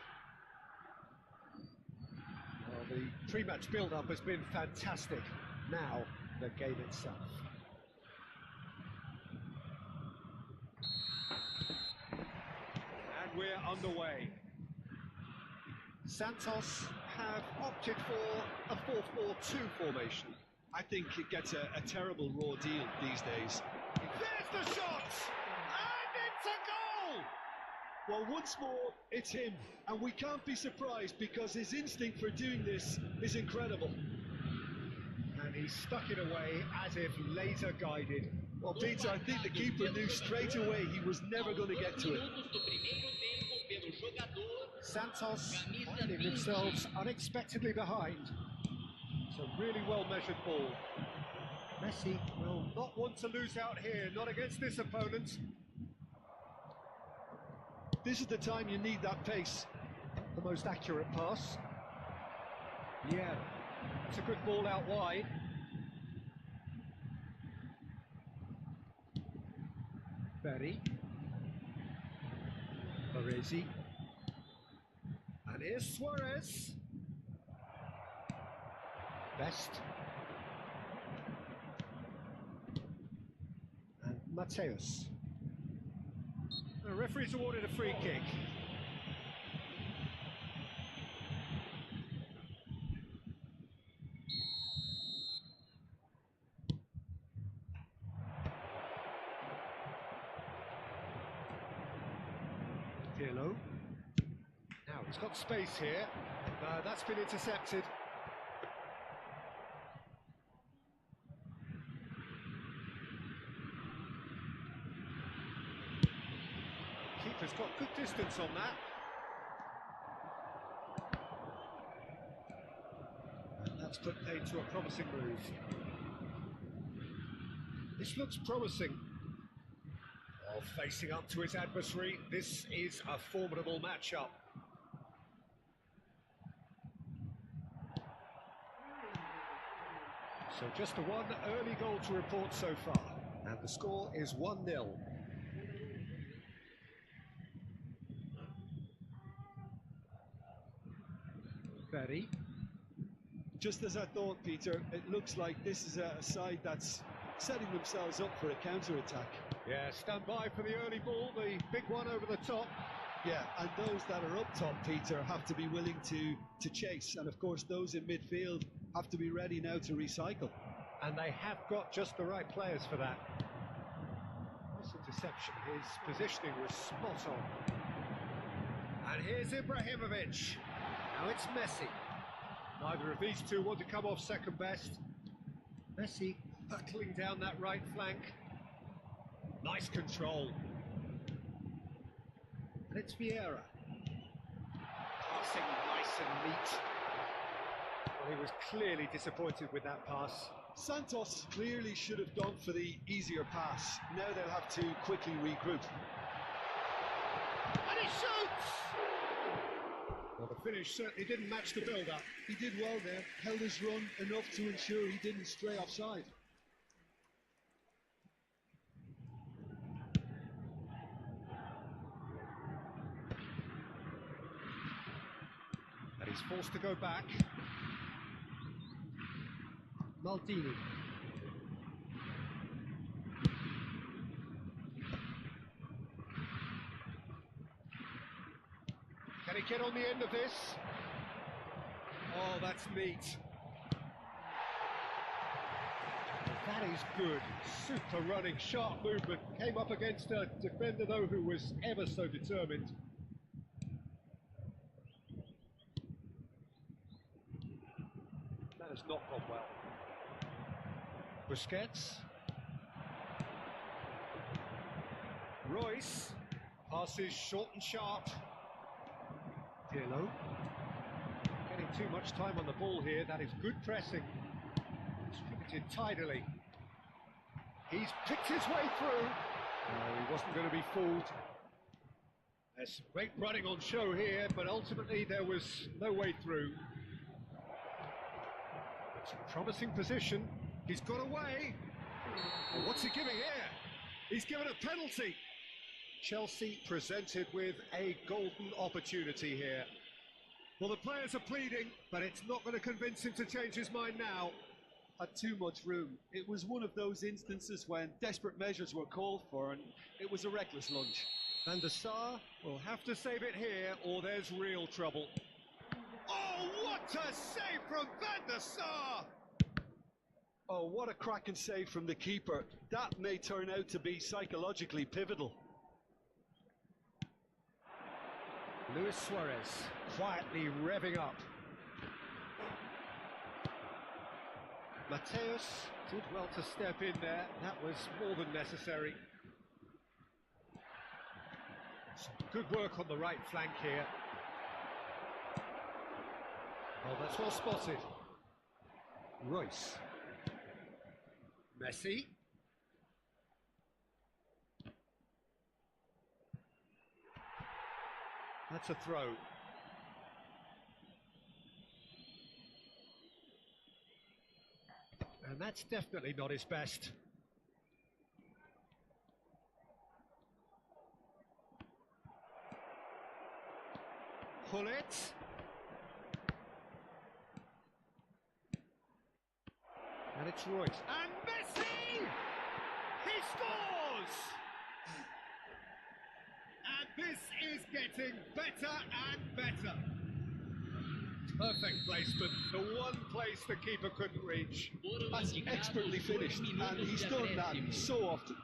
Well, the pre-match build-up has been fantastic. Now, the game itself. And we're underway. Santos have opted for a 4-4-2 formation. I think it gets a terrible raw deal these days. There's the shot! And it's a goal! Well, once more, it's him. And we can't be surprised because his instinct for doing this is incredible. And he stuck it away as if laser guided. Well, Peter, I think the keeper knew straight away he was never going to get to it. Santos finding themselves unexpectedly behind. It's a really well-measured ball. Messi will not want to lose out here, not against this opponent. This is the time you need that pace. The most accurate pass. Yeah, it's a good ball out wide. Berry. Baresi. And here's Suarez. Best. And Mateus. The referee's awarded a free kick. Pirlo. Now he's got space here. That's been intercepted. Keeper's got good distance on that. And that's put paid to a promising move. This looks promising. Oh, facing up to his adversary, this is a formidable matchup. So just the one early goal to report so far. And the score is 1-0. Berry. Just as I thought, Peter, it looks like this is a side that's setting themselves up for a counter-attack. Yeah, stand by for the early ball, the big one over the top. Yeah, and those that are up top, Peter, have to be willing to chase. And of course, those in midfield have to be ready now to recycle. And they have got just the right players for that. Nice interception, his positioning was spot on. And here's Ibrahimovic. Now it's Messi. Neither of these two want to come off second best. Messi hurtling down that right flank. Nice control. And it's Vieira. Passing nice and neat. Well, he was clearly disappointed with that pass. Santos clearly should have gone for the easier pass. Now they'll have to quickly regroup. And he shoots! Well, the finish certainly didn't match the build-up. He did well there, held his run enough to ensure he didn't stray offside. And he's forced to go back. Maldini. Can he get on the end of this? Oh, that's neat. That is good. Super running, sharp movement. Came up against a defender, though, who was ever so determined. That has not gone well. Busquets. Royce. Passes short and sharp. Pirlo. Getting too much time on the ball here. That is good pressing. Distributed tidily. He's picked his way through. No, he wasn't going to be fooled. There's some great running on show here, but ultimately there was no way through. It's a promising position. He's got away. Oh, what's he giving here? He's given a penalty. Chelsea presented with a golden opportunity here. Well, the players are pleading, but it's not going to convince him to change his mind now. Had too much room. It was one of those instances when desperate measures were called for, and it was a reckless lunge. Van der Sar will have to save it here, or there's real trouble. Oh, what a save from Van der Sar! Oh, what a cracking save from the keeper. That may turn out to be psychologically pivotal. Luis Suarez quietly revving up. Mateus did well to step in there. That was more than necessary. Some good work on the right flank here. Oh, that's well spotted. Royce. Messi. That's a throw. And that's definitely not his best. Pull it. And it's Royce. And Messi! He scores! And this is getting better and better. Perfect placement, the one place the keeper couldn't reach. That's expertly finished, and he's done that so often.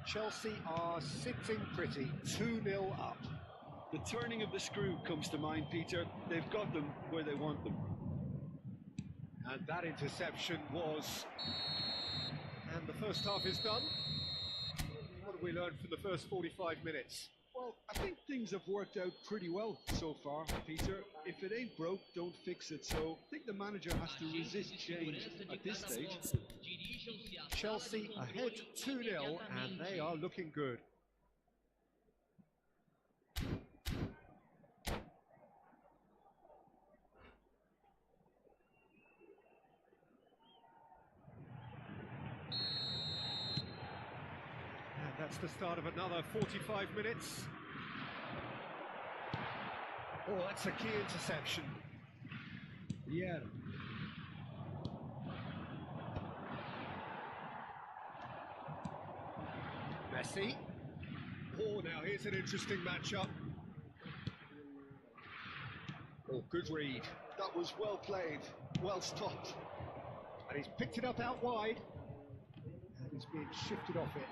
Chelsea are sitting pretty, 2-0 up. The turning of the screw comes to mind, Peter. They've got them where they want them. And that interception was... And the first half is done. What have we learned from the first 45 minutes? Well, I think things have worked out pretty well so far, Peter. If it ain't broke, don't fix it. So I think the manager has to resist change at this stage. Chelsea ahead 2-0 and they are looking good. And that's the start of another 45 minutes. Oh, that's a key interception. Yeah. Messi. Oh, now here's an interesting matchup. Oh, good read. That was well played, well stopped. And he's picked it up out wide. And he's being shifted off it.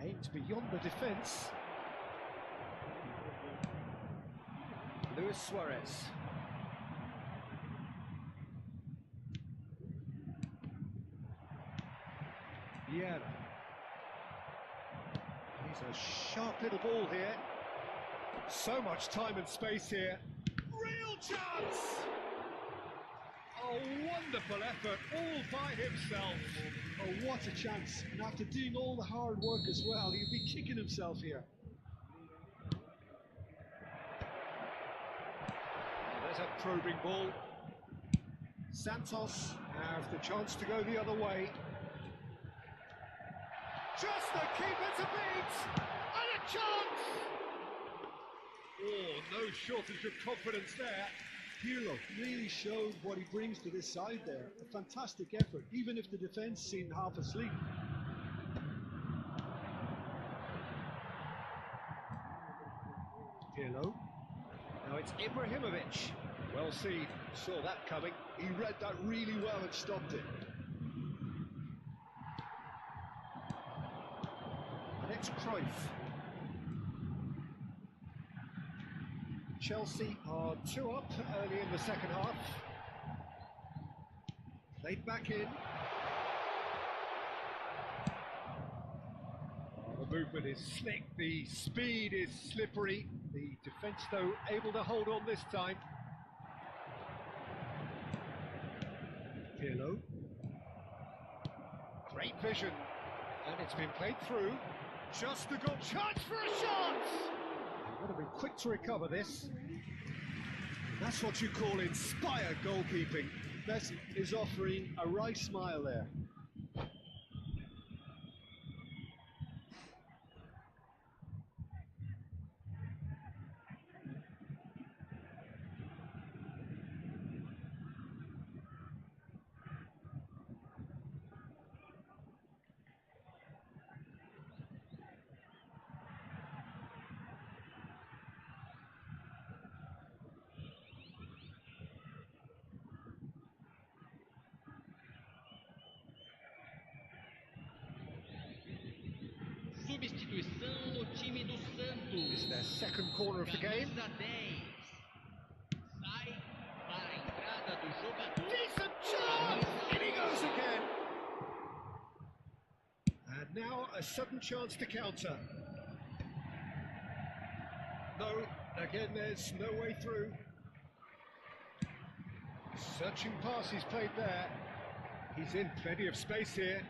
Aimed beyond the defence. Luis Suarez. Vieira. He's a sharp little ball here. So much time and space here. Real chance! Oh, wonderful effort, all by himself. Oh, what a chance. And after doing all the hard work as well, he'll be kicking himself here. There's a probing ball. Santos have the chance to go the other way. Just the keeper to beat! And a chance! Oh, no shortage of confidence there. Pirlo really showed what he brings to this side there. A fantastic effort, even if the defence seemed half asleep. Pirlo. Now it's Ibrahimovic. Well seen, saw that coming. He read that really well and stopped it. And it's Cruyff. Chelsea are 2 up early in the second half. Played back in. The movement is slick, the speed is slippery. The defence, though, able to hold on this time. Pirlo. Great vision. And it's been played through. Just a goal. Chance for a shot! He would have been quick to recover this. That's what you call inspired goalkeeping. Messi is offering a wry smile there. Substituição no time do Santos. It's their second corner of the game. Camisa 10. Sai para a entrada do jogador. Decent chance! In he goes again! And now a sudden chance to counter. No, again there's no way through. Searching pass he's played there. He's in plenty of space here.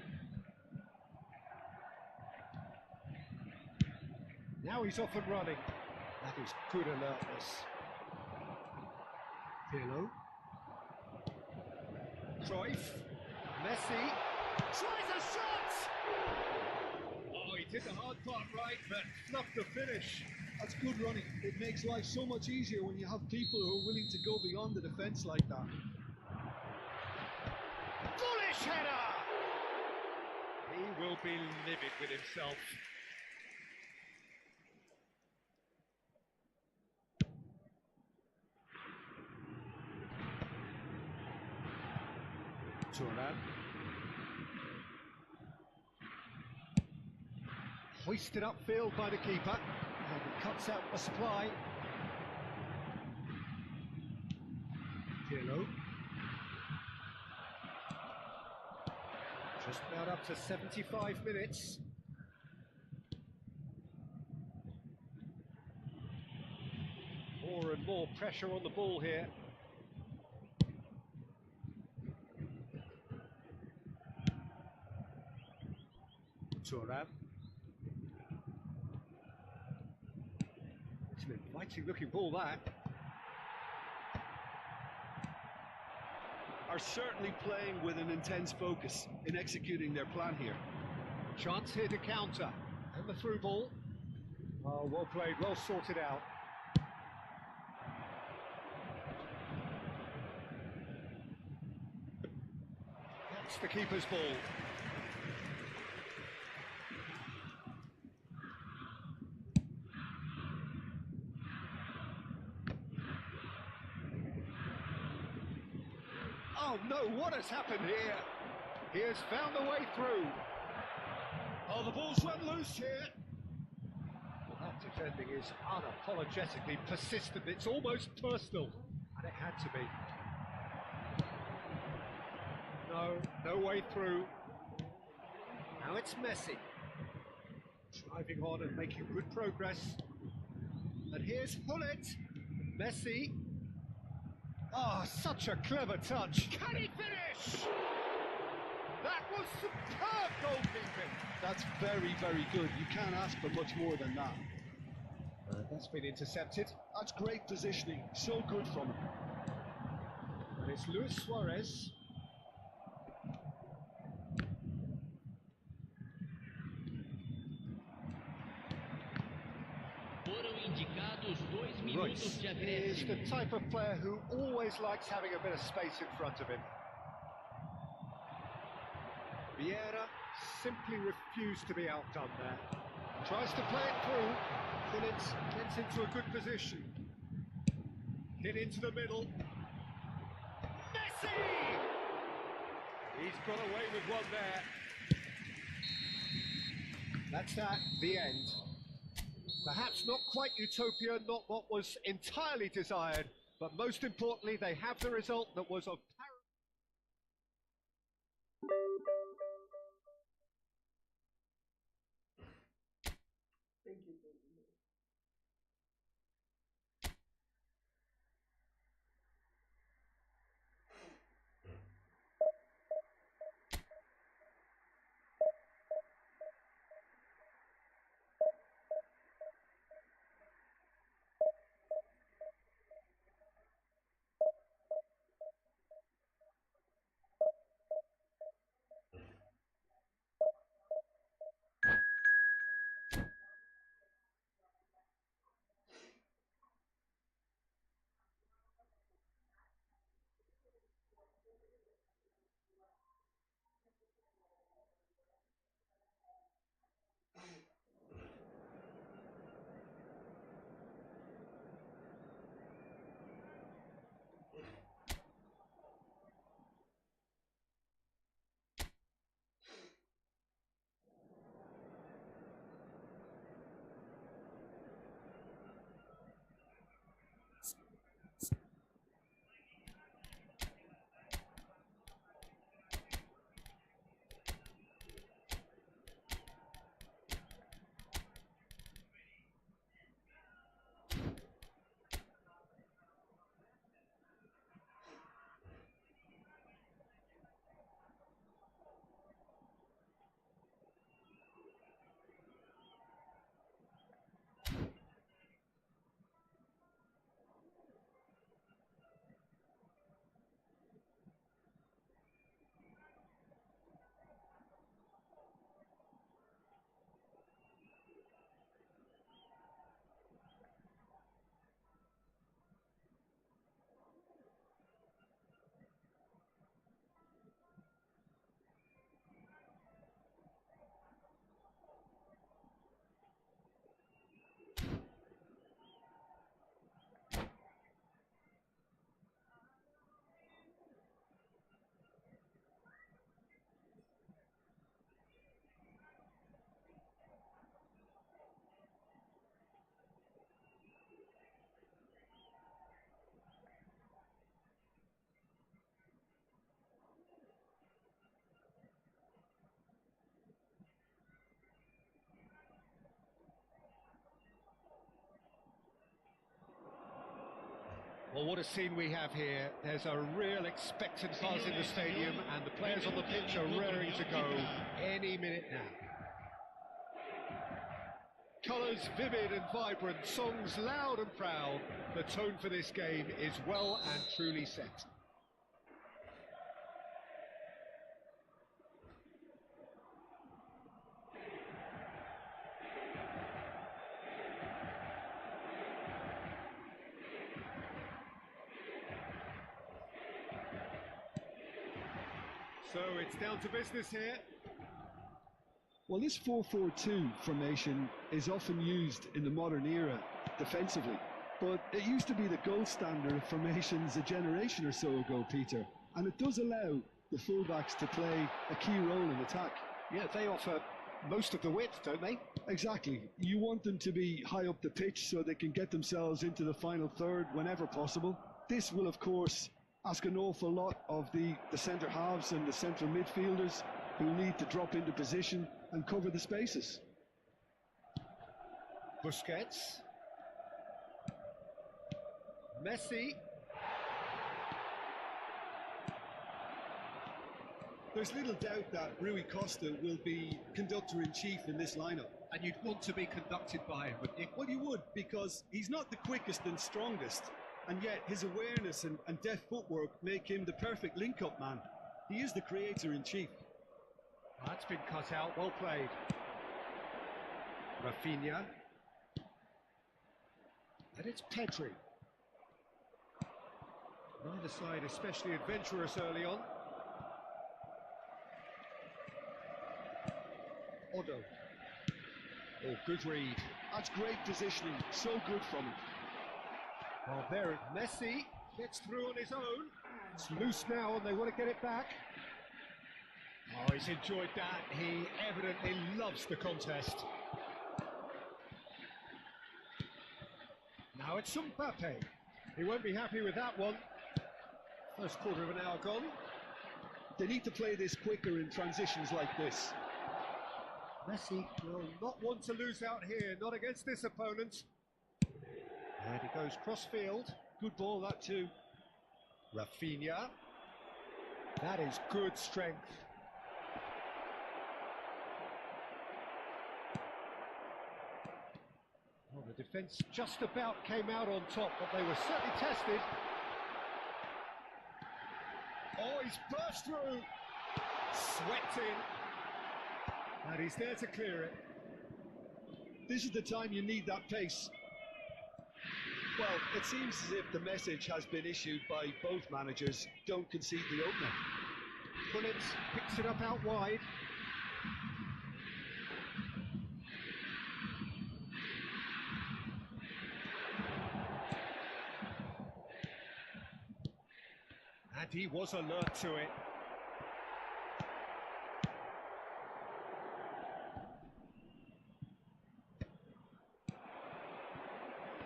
Now he's off and running. That is good alertness. Pirlo. Cruyff. Messi. Tries a shot! Oh, he did the hard part right, but fluffed the finish. That's good running. It makes life so much easier when you have people who are willing to go beyond the defence like that. Bullish header! He will be livid with himself. Turan. Hoisted upfield by the keeper, and he cuts out the supply. Pirlo. Just about up to 75 minutes. More and more pressure on the ball here. Turan. It's an inviting looking ball, that. Are certainly playing with an intense focus in executing their plan here. Chance here to counter. And the through ball. Oh, well played, well sorted out. That's the keeper's ball. Oh no, what has happened here? He has found a way through. Oh, the ball's went loose here. Well, that defending is unapologetically persistent. It's almost personal, and it had to be. No way through. Now it's Messi. Driving on and making good progress. And here's Hullet. Messi. Oh, such a clever touch. Can he finish? That was superb goalkeeping. That's very, very good. You can't ask for much more than that. That's been intercepted. That's great positioning. So good from him. And it's Luis Suarez. Foram indicados 2 minutos de He's the acréscimo. type of player who always likes having a bit of space in front of him. Vieira simply refused to be outdone there. Tries to play it through. Phillips gets into a good position. Hit into the middle. Messi! He's got away with one there. That's that, the end. Perhaps not quite utopia, not what was entirely desired, but most importantly, they have the result that was of Thank you, thank you. Well, what a scene we have here. There's a real expectant buzz in the stadium, and the players on the pitch are raring to go any minute now. Colours vivid and vibrant, songs loud and proud. The tone for this game is well and truly set. So it's down to business here. Well, this 4-4-2 formation is often used in the modern era defensively, but it used to be the gold standard of formations a generation or so ago, Peter, and it does allow the fullbacks to play a key role in attack. Yeah, they offer most of the width, don't they? Exactly. You want them to be high up the pitch so they can get themselves into the final third whenever possible. This will, of course, ask an awful lot of the centre halves and the central midfielders, who need to drop into position and cover the spaces. Busquets. Messi. There's little doubt that Rui Costa will be conductor-in-chief in this lineup. And you'd want to be conducted by him, wouldn't you? Well, you would, because he's not the quickest and strongest, and yet his awareness and deft footwork make him the perfect link-up man. He is the creator-in-chief. That's been cut out, well played. Rafinha. And it's Pedri. Neither side especially adventurous early on. Odo. Oh, good read. That's great positioning, so good from him. Well, there Messi gets through on his own. It's loose now and they want to get it back. Oh, he's enjoyed that. He evidently loves the contest. Now it's Mbappe. He won't be happy with that one. First quarter of an hour gone. They need to play this quicker in transitions like this. Messi will not want to lose out here, not against this opponent. And he goes cross-field. Good ball, that too. Rafinha. That is good strength. Well, the defence just about came out on top, but they were certainly tested. Oh, he's burst through. Swept in. And he's there to clear it. This is the time you need that pace. Well, it seems as if the message has been issued by both managers: don't concede the opener. Bullets picks it up out wide. And he was alert to it.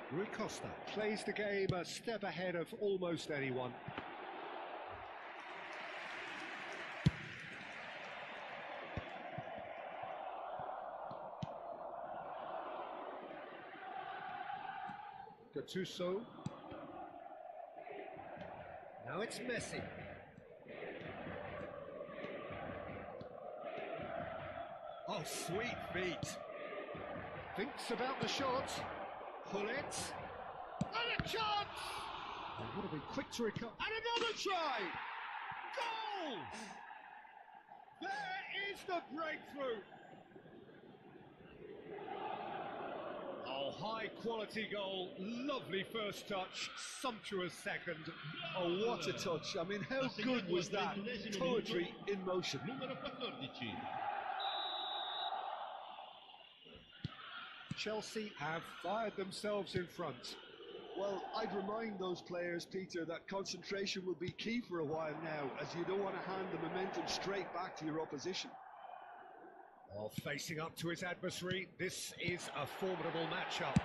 Rui Costa plays the game a step ahead of almost anyone. Gattuso. Now it's Messi. Oh, sweet feet. Thinks about the shot. Pull it. And a chance! They would have been quick to recover. And another try! Goal! There is the breakthrough. Oh, high quality goal. Lovely first touch. Sumptuous second. Oh, what a touch. I mean, how good was that? Poetry in motion. Numero 14. Chelsea have fired themselves in front. Well, I'd remind those players, Peter, that concentration will be key for a while now, as you don't want to hand the momentum straight back to your opposition. Oh, facing up to his adversary, this is a formidable matchup.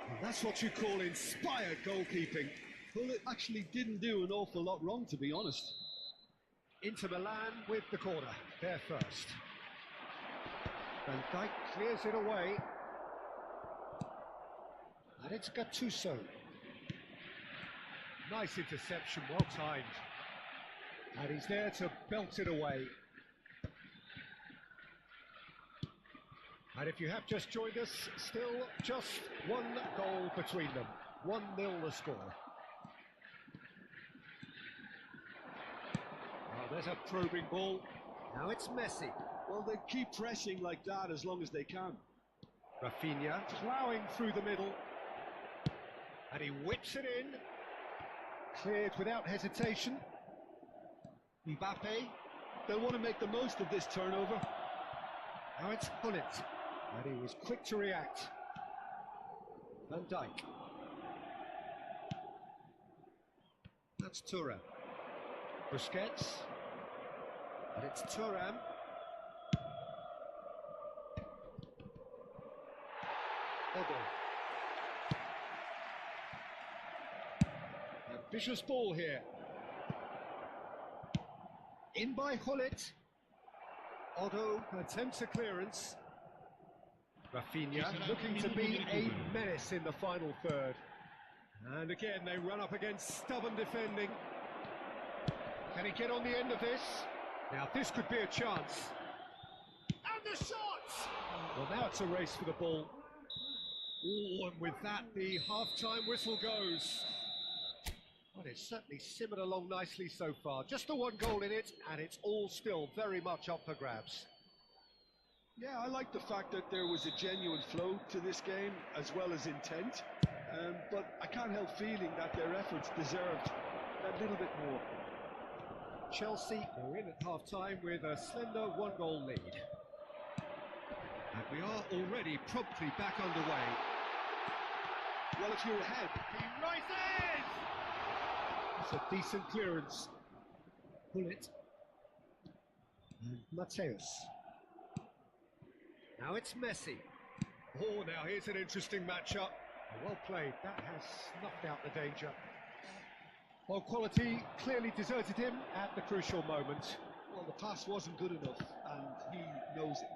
Well, that's what you call inspired goalkeeping. Well, it actually didn't do an awful lot wrong, to be honest. Inter Milan with the corner, they're first. Van Dijk clears it away. And And it's Gattuso. Nice interception, well timed. And he's there to belt it away. And if you have just joined us, still just one goal between them. 1-0 the score. Oh, there's a probing ball. Now it's Messi. Well, they keep pressing like that as long as they can. Rafinha ploughing through the middle. And he whips it in. Cleared without hesitation. Mbappe, they'll want to make the most of this turnover. Now it's Gullit. And he was quick to react. Van Dijk. That's Thuram. Busquets. And it's Thuram. Odo. Ambitious ball here. In by Gullit. Odo attempts a clearance. Rafinha looking to be a menace in the final third. And again they run up against stubborn defending. Can he get on the end of this? Now this could be a chance. And the shot! Well, now it's a race for the ball. Oh, and with that the half-time whistle goes. Well, it's certainly simmered along nicely so far. Just the one goal in it, and it's all still very much up for grabs. Yeah, I like the fact that there was a genuine flow to this game as well as intent, but I can't help feeling that their efforts deserved a little bit more. Chelsea are in at half-time with a slender one-goal lead. And we are already promptly back underway. Well, if you're ahead, He rises! It's a decent clearance. Gullit. And Mateus. Now it's Messi. Oh, now here's an interesting matchup. Well played, that has snuffed out the danger. Well, quality clearly deserted him at the crucial moment. well, the pass wasn't good enough, and he knows it.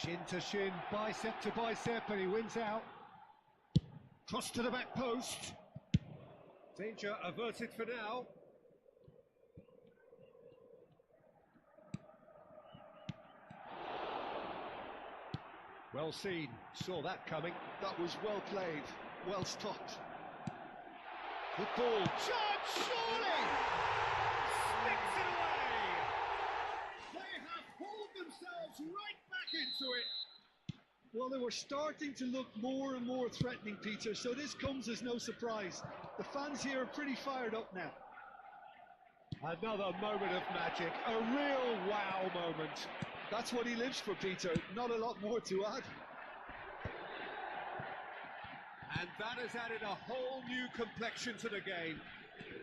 Shin to shin, bicep to bicep, and he wins out. Cross to the back post. Danger averted for now. Well seen, saw that coming. That was well played, well stopped. Good ball. Chance, surely! Sticks it away! They have pulled themselves right back into it. Well, they were starting to look more and more threatening, Peter, so this comes as no surprise. The fans here are pretty fired up now. Another moment of magic, a real wow moment. That's what he lives for, Peter, not a lot more to add. And that has added a whole new complexion to the game.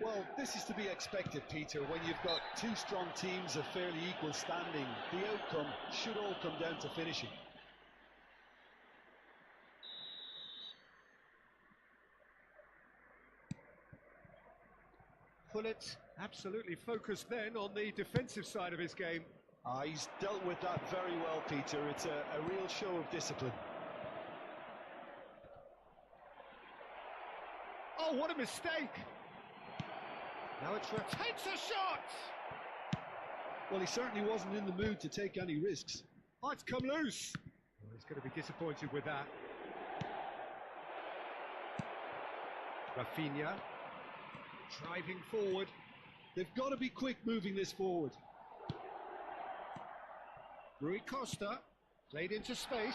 Well, this is to be expected, Peter, when you've got two strong teams of fairly equal standing. The outcome should all come down to finishing. Gullit absolutely focused then on the defensive side of his game. He's dealt with that very well, Peter. It's a real show of discipline. Oh, what a mistake! Now it's takes a shot! Well, he certainly wasn't in the mood to take any risks. Oh, it's come loose! Well, he's going to be disappointed with that. Rafinha, driving forward. They've got to be quick moving this forward. Rui Costa, played into space.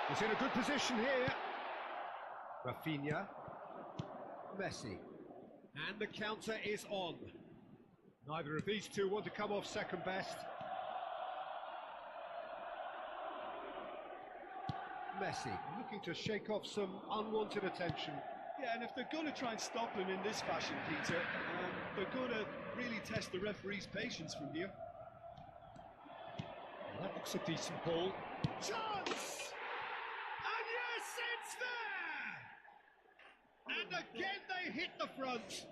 He's in a good position here. Rafinha. Messi. And the counter is on. Neither of these two want to come off second best. Messi looking to shake off some unwanted attention. Yeah, and if they're going to try and stop him in this fashion, Peter, they're going to really test the referee's patience from here. Well, that looks a decent ball. Chance! And yes, it's there! And again they hit the front.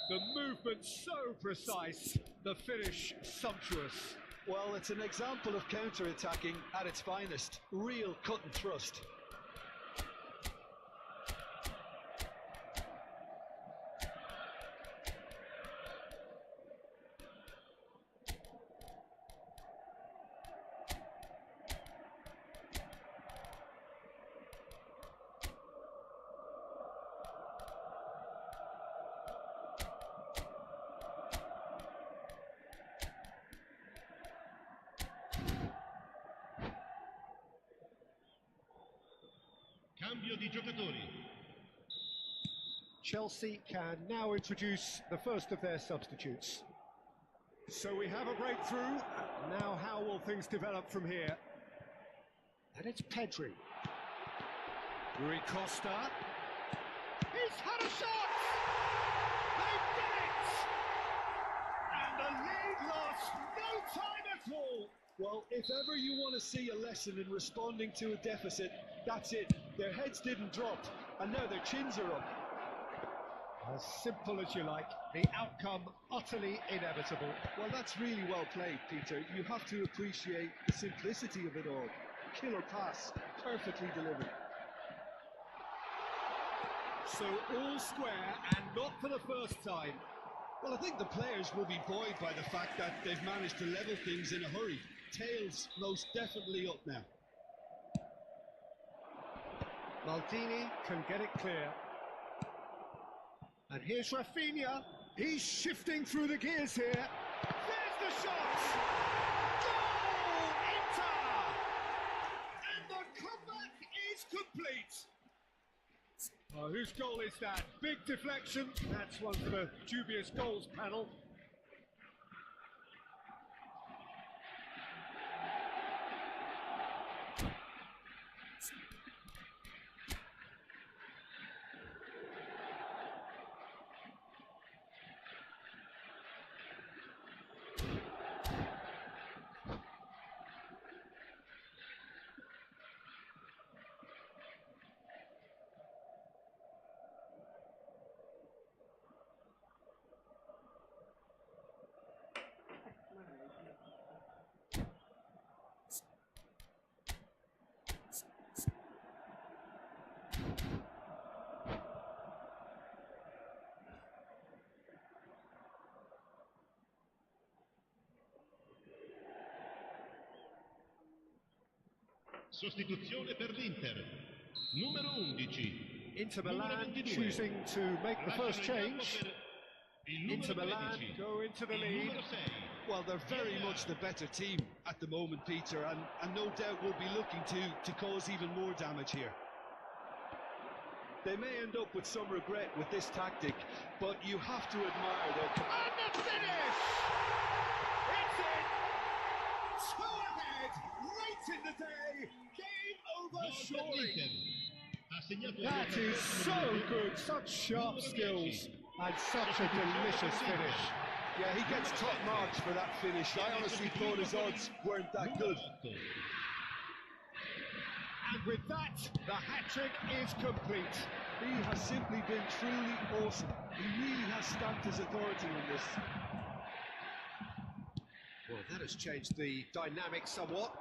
The movement so precise, the finish sumptuous. Well, it's an example of counter-attacking at its finest. Real cut and thrust. Cambio di giocatori. Chelsea can now introduce the first of their substitutes. So we have a breakthrough. Now how will things develop from here? And it's Pedri. Rui Costa. He's had a shot! They've done it! And the lead lost no time at all! Well, if ever you want to see a lesson in responding to a deficit, that's it. Their heads didn't drop, and now their chins are up. As simple as you like, the outcome utterly inevitable. Well, that's really well played, Peter. You have to appreciate the simplicity of it all. Killer pass, perfectly delivered. So all square, and not for the first time. Well, I think the players will be buoyed by the fact that they've managed to level things in a hurry. Tails most definitely up now. Maldini can get it clear. And here's Rafinha. He's shifting through the gears here. There's the shot! Goal! Inter! And the comeback is complete. Oh, whose goal is that? Big deflection. That's one for the dubious goals panel. Sostituzione per l'Inter. Numero 11. Inter Milan choosing to make the first change. Inter Milan go into the lead. Well, they're very much the better team at the moment, Peter, and no doubt will be looking to cause even more damage here. They may end up with some regret with this tactic, but you have to admire their... And the finish! It's in! 2 ahead, late in the day, game over surely. That is so good, such sharp skills, and such a delicious finish. Yeah, he gets top marks for that finish. I honestly thought his odds weren't that good. And with that, the hat-trick is complete. He has simply been truly awesome. He really has stamped his authority on this. Well, that has changed the dynamic somewhat.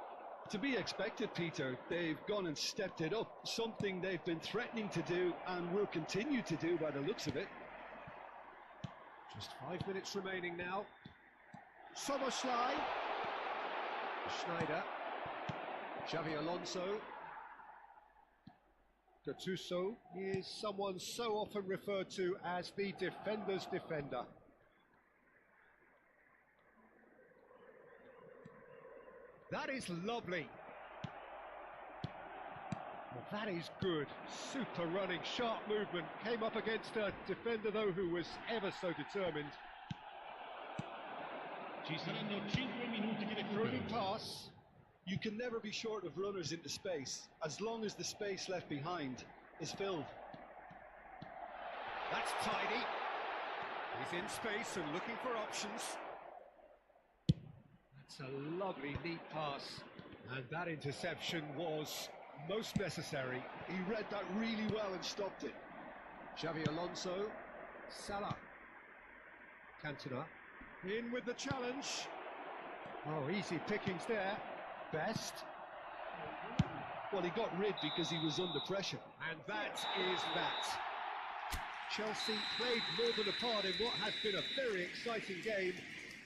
To be expected, Peter. They've gone and stepped it up, something they've been threatening to do and will continue to do by the looks of it. Just 5 minutes remaining now. Soboslai. Schneider. Xavi Alonso. Gattuso is someone so often referred to as the defender's defender. That is lovely. Well, that is good. Super running, sharp movement. Came up against a defender, though, who was ever so determined. Ci saranno 5 minuti di Through recupero. pass. You can never be short of runners into space, as long as the space left behind is filled. That's tidy. He's in space and looking for options. That's a lovely, neat pass. And that interception was most necessary. He read that really well and stopped it. Xavi Alonso. Salah. Cantona. In with the challenge. Oh, easy pickings there. Best. Well, he got rid because he was under pressure. And that is that. Chelsea played more than a part in what has been a very exciting game.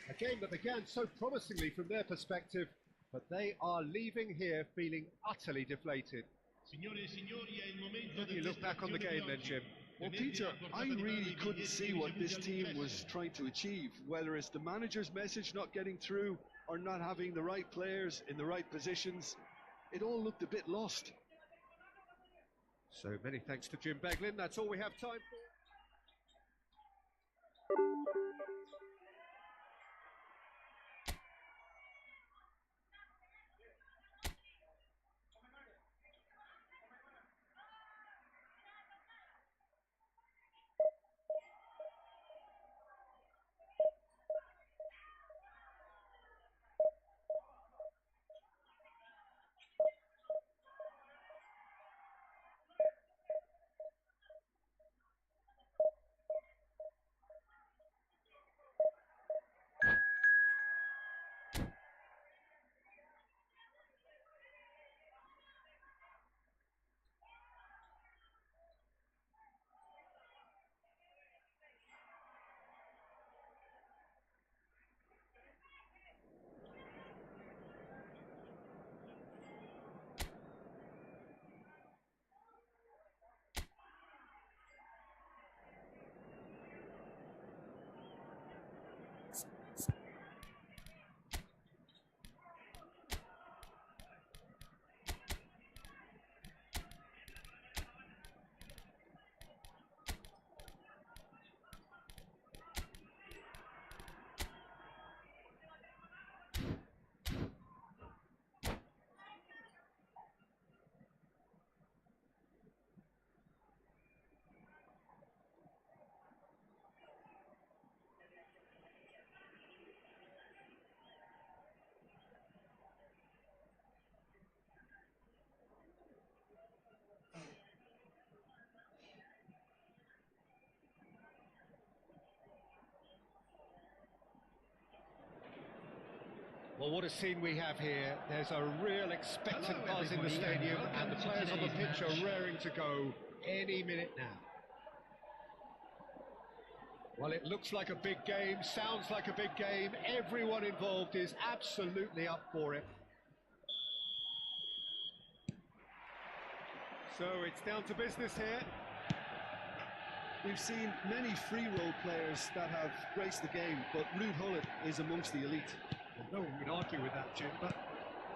A game that began so promisingly from their perspective, but they are leaving here feeling utterly deflated. Signore e signori, è il momento How do you look back on the game then, Jim? Well, Peter, I really couldn't see what this team was trying to achieve, whether it's the manager's message not getting through or not having the right players in the right positions. It all looked a bit lost. So many thanks to Jim Beglin. That's all we have time for. Well, what a scene we have here. There's a real expectant buzz in the stadium, and the players on the pitch are raring to go any minute now. Well, it looks like a big game, sounds like a big game. Everyone involved is absolutely up for it. So it's down to business here. We've seen many free role players that have graced the game, but Ruud Gullit is amongst the elite. No one would argue with that, Jim, but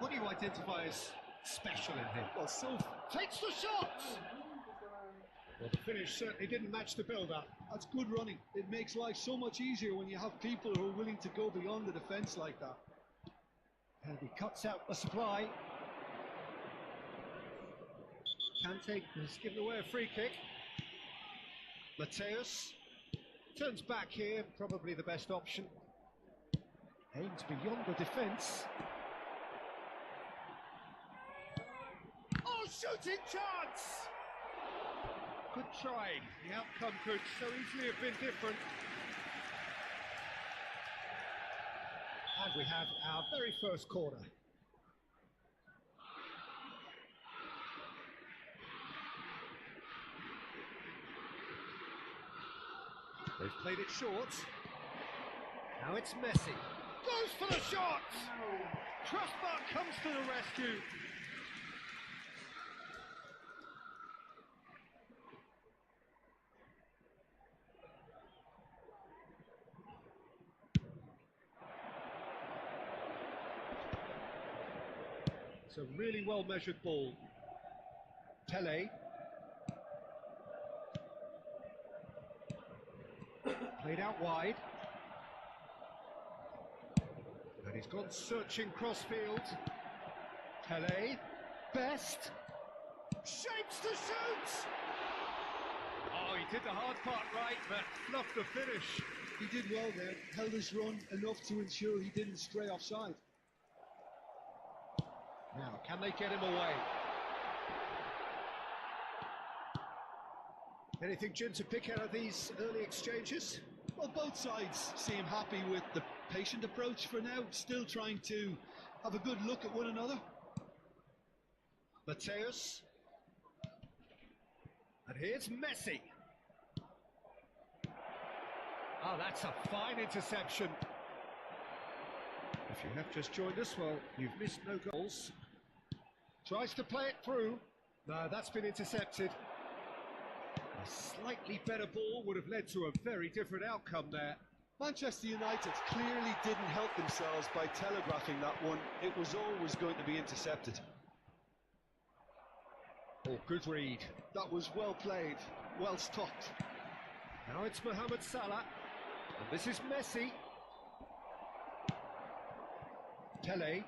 what do you identify as special in him? Well, so Takes the shot! Well, the finish certainly didn't match the build-up. that's good running. It makes life so much easier when you have people who are willing to go beyond the defence like that. And he cuts out the supply. Kante has given away a free kick. Mateus turns back here, probably the best option. Aims beyond the defence. Oh, shooting chance! Good try. The outcome could so easily have been different. And we have our very first corner. They've played it short. Now it's Messi. Goes for the shot! Crossbar comes to the rescue. It's a really well measured ball. Tele. Played out wide. And he's gone searching crossfield. Tele. Best. Shapes to shoot! Oh, he did the hard part right, but fluffed the finish. He did well there, held his run enough to ensure he didn't stray offside. Now, can they get him away? Anything, Jim, to pick out of these early exchanges? Well, both sides seem happy with the patient approach for now, still trying to have a good look at one another. Mateus. And here's Messi. Oh, that's a fine interception. If you have just joined us, well, you've missed no goals. Tries to play it through. No, that's been intercepted. A slightly better ball would have led to a very different outcome there. Manchester United clearly didn't help themselves by telegraphing that one. It was always going to be intercepted. Oh, good read. That was well played, well stopped. Now it's Mohamed Salah. And this is Messi. Pele.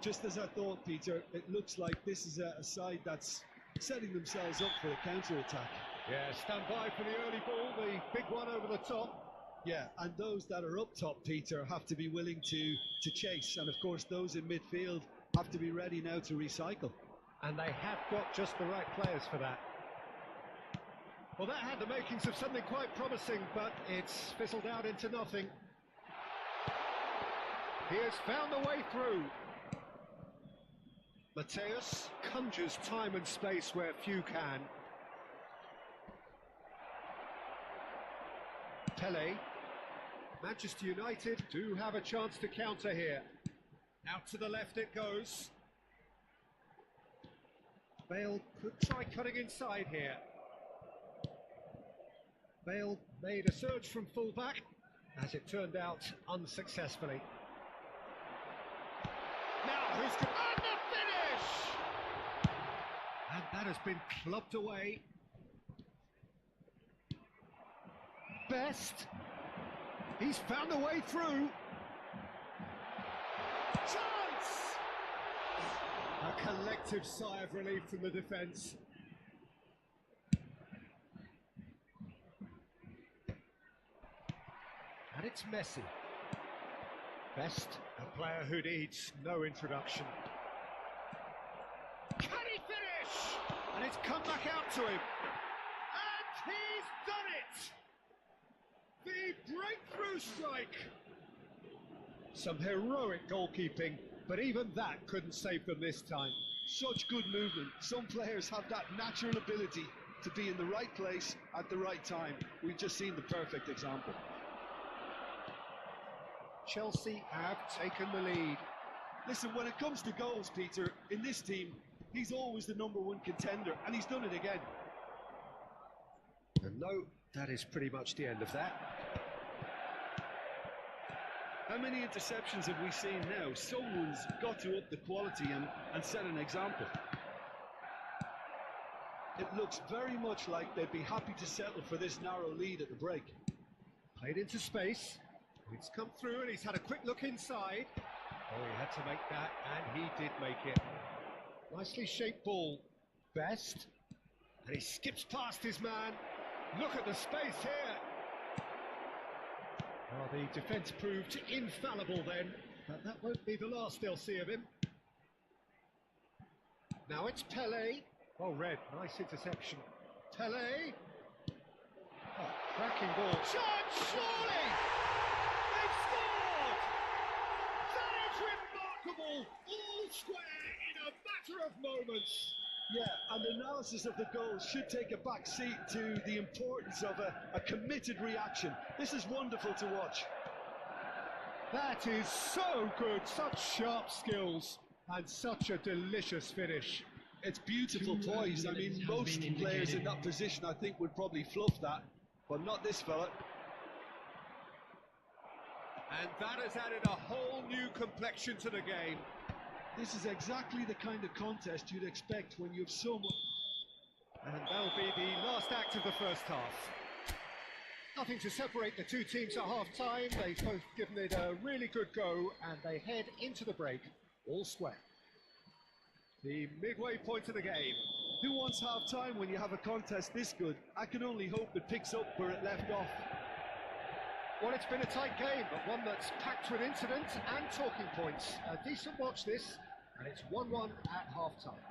Just as I thought, Peter, it looks like this is a side that's setting themselves up for a counter-attack. Yeah, stand by for the early ball, the big one over the top. Yeah, and those that are up top, Peter, have to be willing to chase. And of course, those in midfield have to be ready now to recycle. And they have got just the right players for that. Well, that had the makings of something quite promising, but it's fizzled out into nothing. He has found the way through. Mateus conjures time and space where few can. Pele. Manchester United do have a chance to counter here. Out to the left it goes. Bale could try cutting inside here. Bale made a surge from full-back, as it turned out unsuccessfully. Now who's going to... And the finish! And that has been clubbed away. Best. He's found a way through. Chance! A collective sigh of relief from the defence. And it's Messi. Best, a player who needs no introduction. Can he finish? And it's come back out to him. And he's done it! The breakthrough strike! Some heroic goalkeeping, but even that couldn't save them this time. Such good movement. Some players have that natural ability to be in the right place at the right time. We've just seen the perfect example. Chelsea have taken the lead. Listen, when it comes to goals, Peter, in this team, he's always the #1 contender, and he's done it again. And no, that is pretty much the end of that. How many interceptions have we seen now? Someone's got to up the quality and set an example. It looks very much like they'd be happy to settle for this narrow lead at the break. Played into space. It's come through and he's had a quick look inside. Oh, he had to make that, and he did make it. Nicely shaped ball. Best. And he skips past his man. Look at the space here. Well, the defence proved infallible then, but that won't be the last they'll see of him. Now it's Pele. Oh, red, nice interception. Pele. Oh, cracking ball. Chance, surely! They've scored! That is remarkable! All square in a matter of moments. Yeah, and analysis of the goal should take a back seat to the importance of a committed reaction. This is wonderful to watch. That is so good, such sharp skills, and such a delicious finish. It's beautiful poise. I mean, most players in that position, I think, would probably fluff that, but not this fella. And that has added a whole new complexion to the game. This is exactly the kind of contest you'd expect when you've so much... And that'll be the last act of the first half. Nothing to separate the two teams at half-time. They've both given it a really good go, and they head into the break all square. The midway point of the game. Who wants half-time when you have a contest this good? I can only hope it picks up where it left off. Well, it's been a tight game, but one that's packed with incident and talking points. A decent watch this, and it's 1-1 at half-time.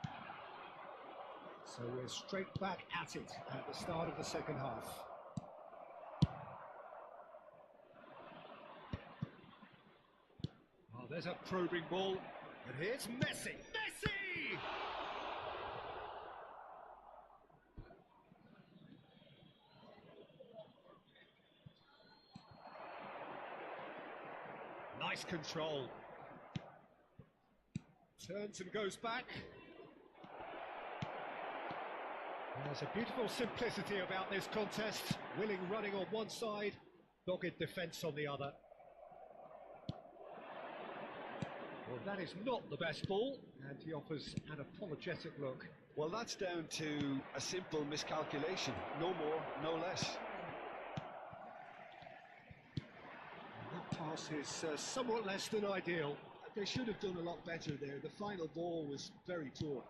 So we're straight back at it at the start of the second half. Oh, there's a probing ball, and here's Messi. Messi! Nice control. Turns and goes back. And there's a beautiful simplicity about this contest. Willing running on one side, dogged defence on the other. Well, that is not the best ball, and he offers an apologetic look. Well, that's down to a simple miscalculation. No more, no less. That pass is somewhat less than ideal. They should have done a lot better there. The final ball was very poor.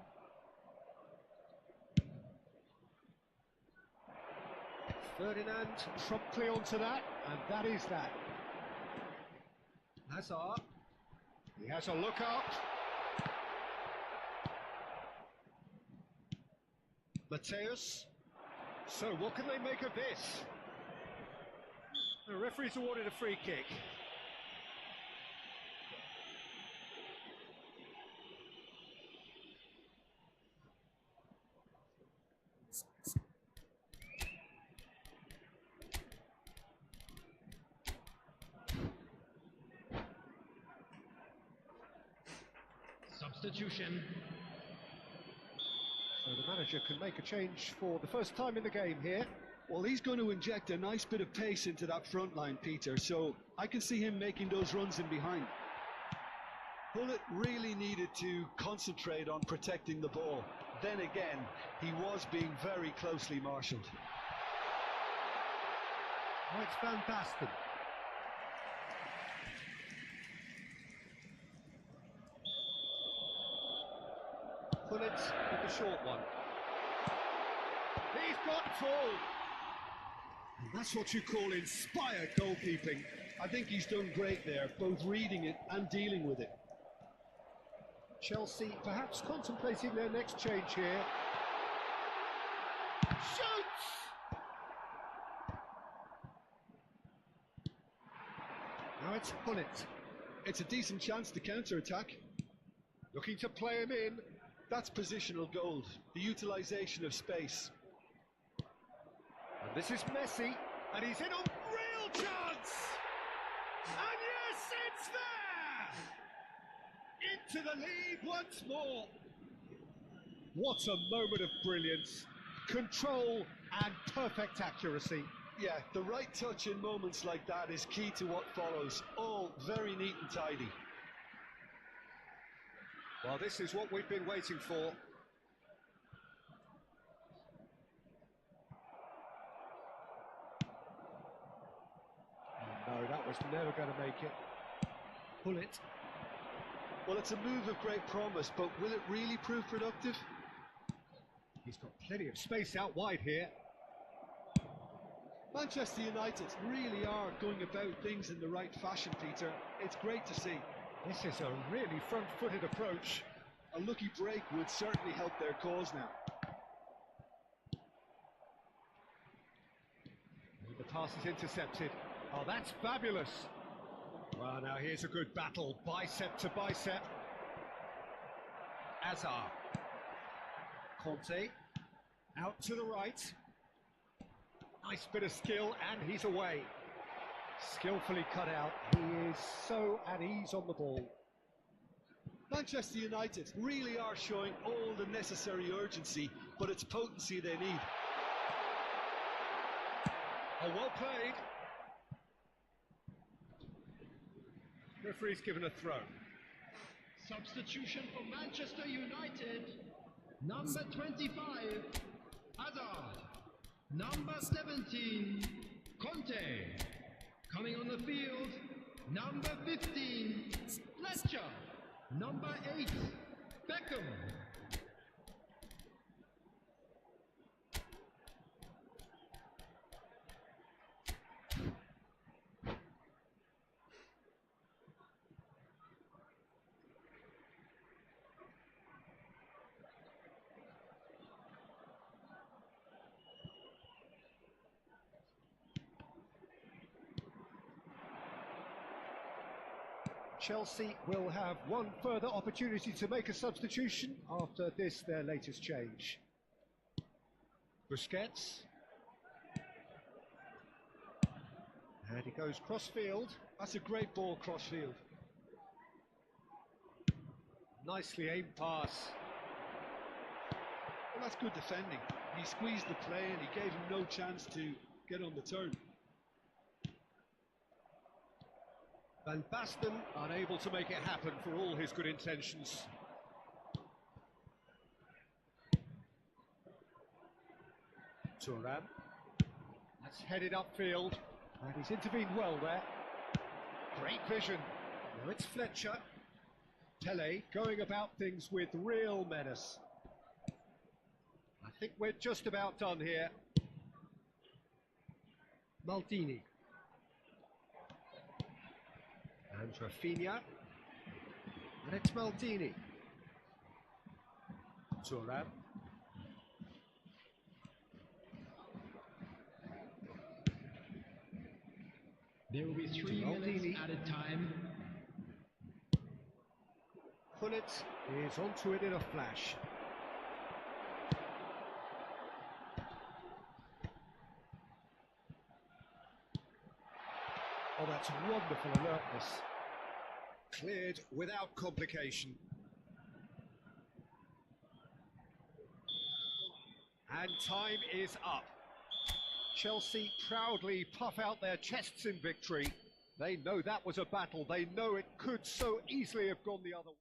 Ferdinand promptly onto that, and that is that. Hazard, he has a look up. Mateus. So what can they make of this? The referee's awarded a free kick. Substitution. So the manager can make a change for the first time in the game here. Well, he's going to inject a nice bit of pace into that front line, Peter, so I can see him making those runs in behind. Bullet really needed to concentrate on protecting the ball. Then again, he was being very closely marshalled. Oh, it's Van Basten. Bullet with the short one. He's got full. And that's what you call inspired goalkeeping. I think he's done great there, both reading it and dealing with it. Chelsea perhaps contemplating their next change here. Shoots! Now it's Bullet. It's a decent chance to counter-attack. Looking to play him in. That's positional gold, the utilisation of space. And this is Messi, and he's in a real chance! And yes, it's there! Into the lead once more. What a moment of brilliance. Control and perfect accuracy. Yeah, the right touch in moments like that is key to what follows. All very neat and tidy. Well, this is what we've been waiting for. No, that was never going to make it. Bullet. Well, it's a move of great promise, but will it really prove productive? He's got plenty of space out wide here. Manchester United really are going about things in the right fashion, Peter. It's great to see. This is a really front-footed approach. A lucky break would certainly help their cause now. And the pass is intercepted. Oh, that's fabulous. Well, now here's a good battle, bicep to bicep. Hazard. Conte. Out to the right. Nice bit of skill, and he's away. Skillfully cut out. He is so at ease on the ball. Manchester United really are showing all the necessary urgency, but it's potency they need. Oh, well played. Referee's given a throw. Substitution for Manchester United. Number 25, Hazard. Number 17, Conte. Coming on the field, number 15, Fletcher. Number 8, Beckham. Chelsea will have one further opportunity to make a substitution after this, their latest change. Busquets. And he goes cross-field. That's a great ball cross-field. Nicely aimed pass. Well, that's good defending. He squeezed the play and he gave him no chance to get on the turn. Van Basten unable to make it happen for all his good intentions. Thuram. That's headed upfield, and he's intervened well there. Great vision. Now it's Fletcher. Tele going about things with real menace. I think we're just about done here. Maldini. And Rafinha. And it's Maldini. Thuram. There will be 3 minutes at a time. Gullit is onto it in a flash. Oh, that's wonderful alertness. Cleared without complication. And time is up. Chelsea proudly puff out their chests in victory. They know that was a battle. They know it could so easily have gone the other way.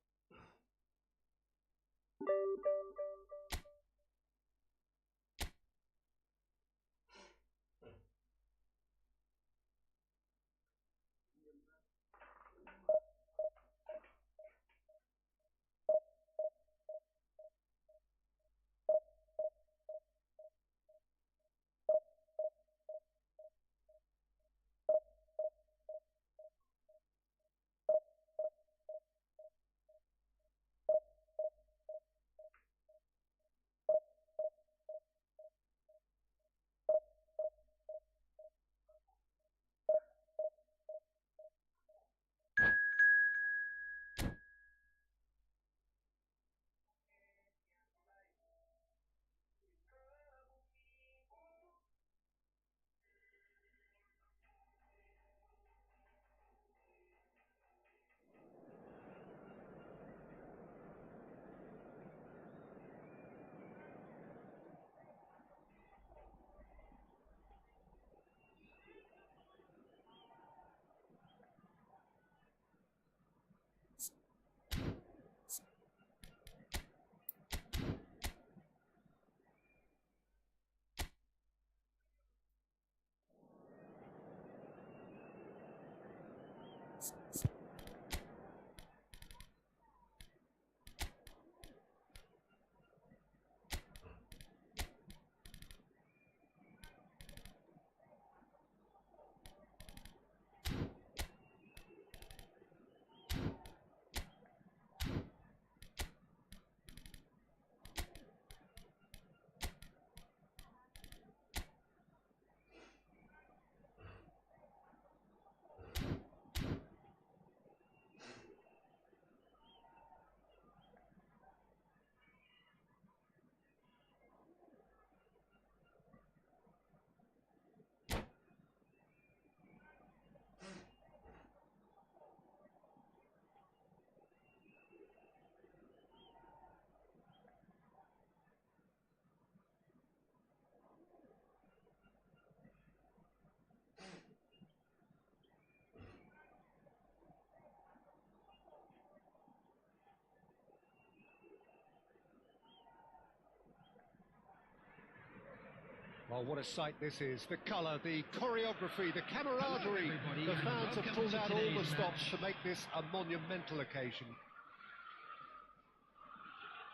Well, what a sight this is. The colour, the choreography, the camaraderie. The fans have pulled out all the stops to make this a monumental occasion.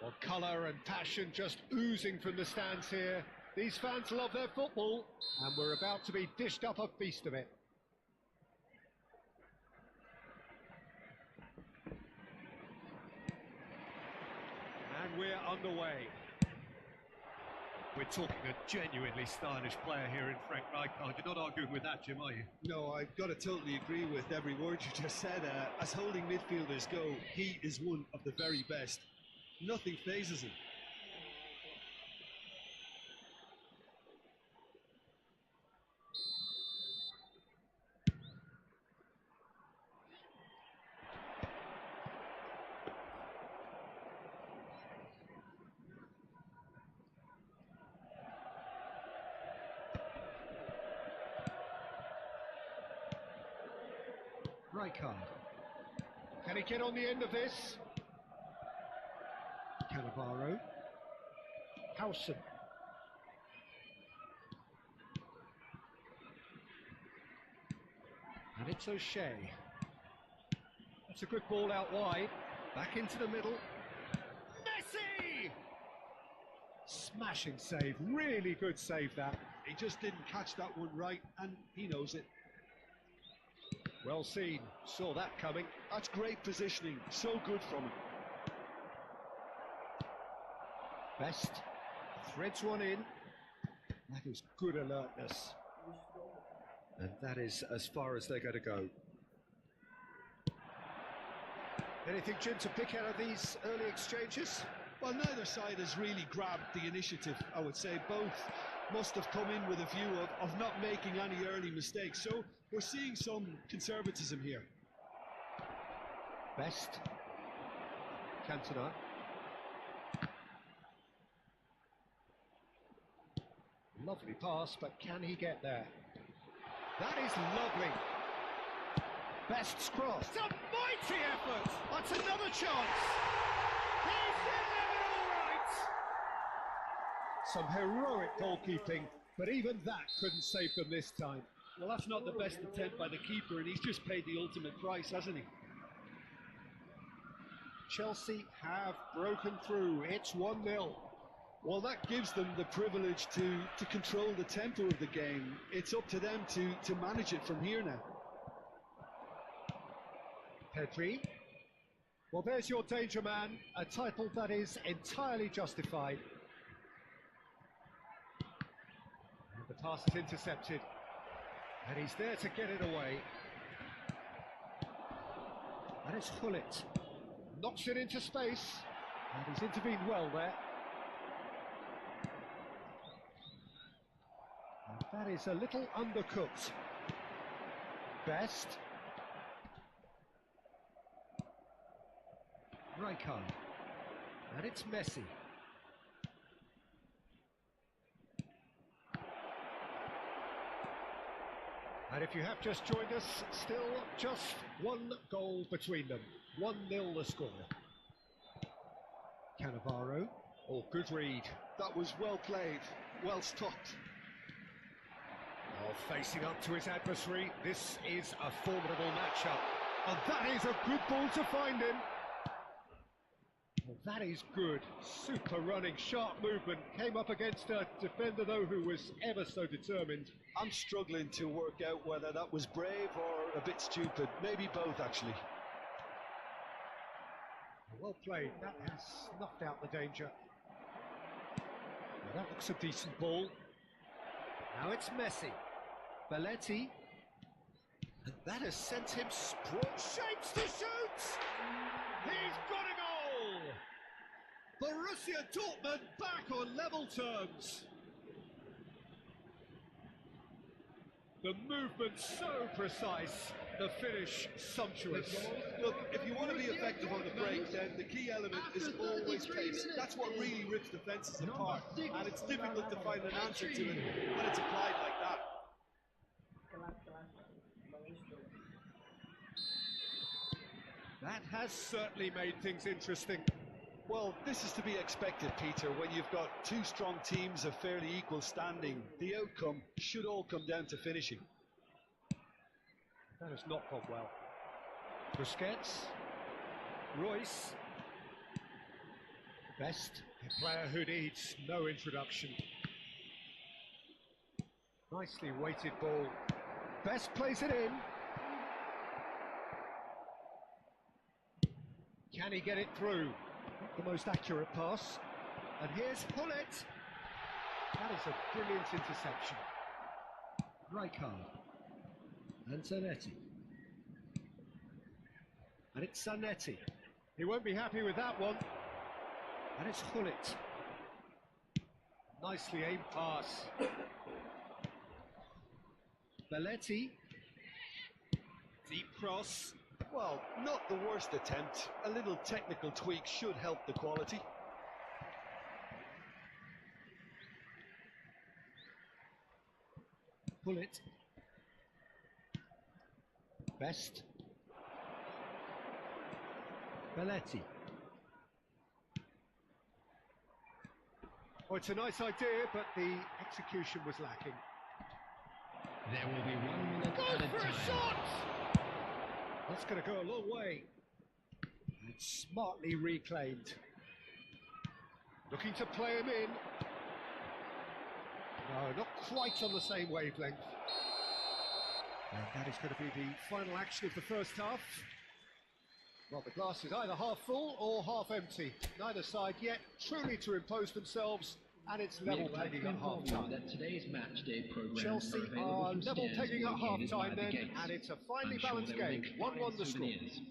Well, colour and passion just oozing from the stands here. These fans love their football, and we're about to be dished up a feast of it. And we're underway. We're talking a genuinely stylish player here in Frank Rijkaard. You're not arguing with that, Jim, are you? No, I've got to totally agree with every word you just said. As holding midfielders go, he is one of the very best. Nothing phases him. Rijkaard. Can he get on the end of this? Cannavaro. Howson. And it's O'Shea. That's a good ball out wide. Back into the middle. Messi! Smashing save. Really good save that. He just didn't catch that one right, and he knows it. Well seen. Saw that coming. That's great positioning. So good from him. Best. Threads one in. That is good alertness. And that is as far as they're going to go. Anything, Jim, to pick out of these early exchanges? Well, neither side has really grabbed the initiative, I would say. Both must have come in with a view of not making any early mistakes. So we're seeing some conservatism here. Best. Cantona. Lovely pass, but can he get there? That is lovely. Best's cross. It's a mighty effort. That's another chance. He's in it all right. Some heroic goalkeeping, but even that couldn't save them this time. Well, that's not the best attempt by the keeper, and he's just paid the ultimate price, hasn't he? Chelsea have broken through. It's 1-0. Well, that gives them the privilege to control the tempo of the game. It's up to them to manage it from here now. Pedri. Well, there's your danger man, a title that is entirely justified. And the pass is intercepted. And he's there to get it away. And it's Hullet. Knocks it into space. And he's intervened well there. And that is a little undercooked. Best. Rijkaard. And it's Messi. And if you have just joined us, still just one goal between them. 1-0 the score. Cannavaro. Oh, good read. That was well played, well stopped. Oh, facing up to his adversary, this is a formidable matchup. And that is a good ball to find him. Well, that is good. Super running, sharp movement. Came up against a defender, though, who was ever so determined. I'm struggling to work out whether that was brave or a bit stupid. Maybe both, actually. Well played. That has snuffed out the danger. Well, that looks a decent ball. Now it's Messi. Belletti. And that has sent him sprawling shapes to shoot! He's got a goal! Borussia Dortmund back on level terms. The movement so precise, the finish sumptuous. Look, if you want to be effective on the break, then the key element is always pace. That's what really rips defences apart, and it's difficult to find an answer to it when it's applied like that. That has certainly made things interesting. Well, this is to be expected, Peter, when you've got two strong teams of fairly equal standing. The outcome should all come down to finishing. That has not gone well. Busquets. Royce. Best. A player who needs no introduction. Nicely weighted ball. Best plays it in. Can he get it through? Not the most accurate pass. And here's Hullet. That is a brilliant interception. Rijkaard. And Zanetti. And it's Zanetti. He won't be happy with that one. And it's Hullet. Nicely aimed pass. Belletti. Deep cross. Well, not the worst attempt. A little technical tweak should help the quality. Hullet. Best. Belletti. Well, it's a nice idea, but the execution was lacking. There will be 1 minute added For a time. shot! That's going to go a long way. It's smartly reclaimed. Looking to play him in. No, not quite on the same wavelength. And that is going to be the final action of the first half. Well, the glass is either half full or half empty. Neither side yet truly to impose themselves, and it's level pegging at half-time. That today's match day programs Chelsea are are available from level stairs pegging at located by half-time the then, gates. and it's a finely I'm sure balanced there will game. be 1-1 the score. souvenirs.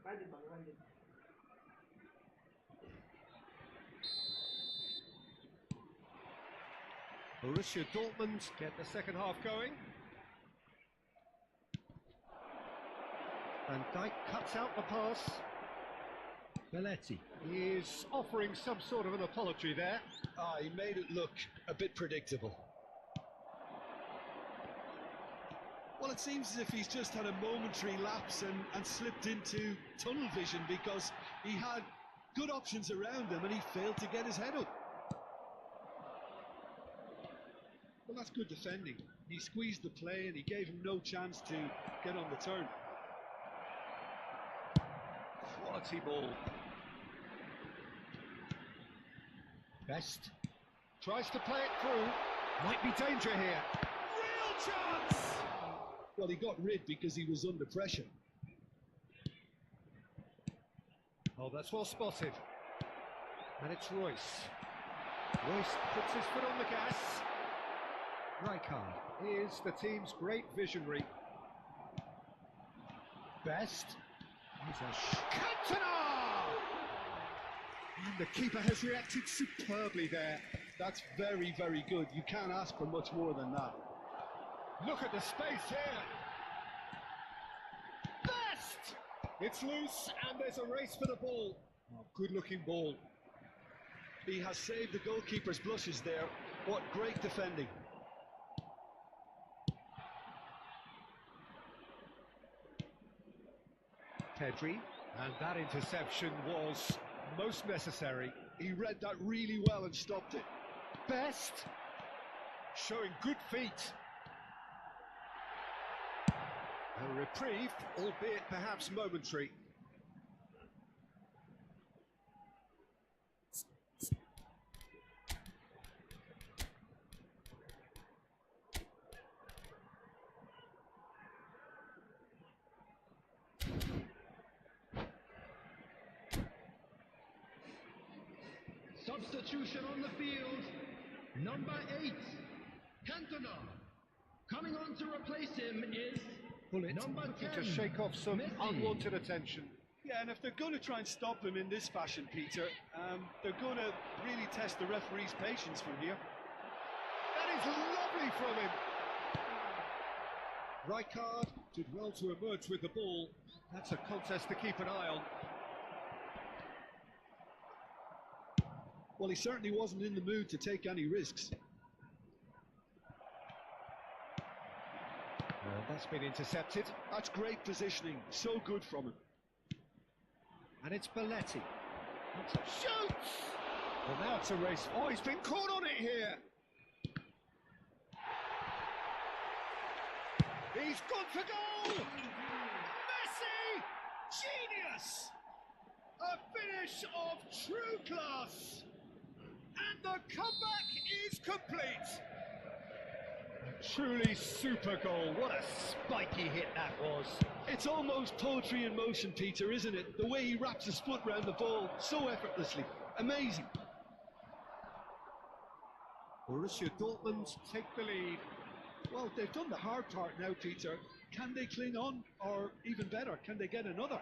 Lanjut bang, lanjut. Borussia Dortmund get the second half going. Van Dijk cuts out the pass. Belletti. He is offering some sort of an apology there. He made it look a bit predictable. Well, it seems as if he's just had a momentary lapse and slipped into tunnel vision, because he had good options around him and he failed to get his head up. Well, that's good defending. He squeezed the play and he gave him no chance to get on the turn. Quality ball. Best tries to play it through. Might be danger here. Real chance! Well, he got rid because he was under pressure. Oh, that's well spotted. And it's Royce. Royce puts his foot on the gas. Rijkaard is the team's great visionary. Best. He's a Cantona! And the keeper has reacted superbly there. That's very, very good. You can't ask for much more than that. Look at the space here. Best! It's loose and there's a race for the ball. Oh, good looking ball. He has saved the goalkeeper's blushes there. What great defending. Pedri, and that interception was most necessary. He read that really well and stopped it. Best, showing good feet. A reprieve, albeit perhaps momentary. Substitution on the field. Number 8, Cantona. Coming on to replace him is number 10. To shake off some Messi. unwanted attention. Yeah, and if they're going to try and stop him in this fashion, Peter, they're going to really test the referee's patience from here. That is lovely from him. Rijkaard did well to emerge with the ball. That's a contest to keep an eye on. Well, he certainly wasn't in the mood to take any risks. That's been intercepted. That's great positioning, so good from him. And it's Belletti. Shoots! Well, now it's a race. Oh, he's been caught on it here. He's gone for goal! Messi! Genius! A finish of true class! And the comeback is complete! Truly super goal. What a spiky hit that was. It's almost poetry in motion, Peter, isn't it? The way he wraps his foot round the ball so effortlessly. Amazing. Borussia Dortmund take the lead. Well, they've done the hard part now, Peter. Can they cling on? Or even better, can they get another?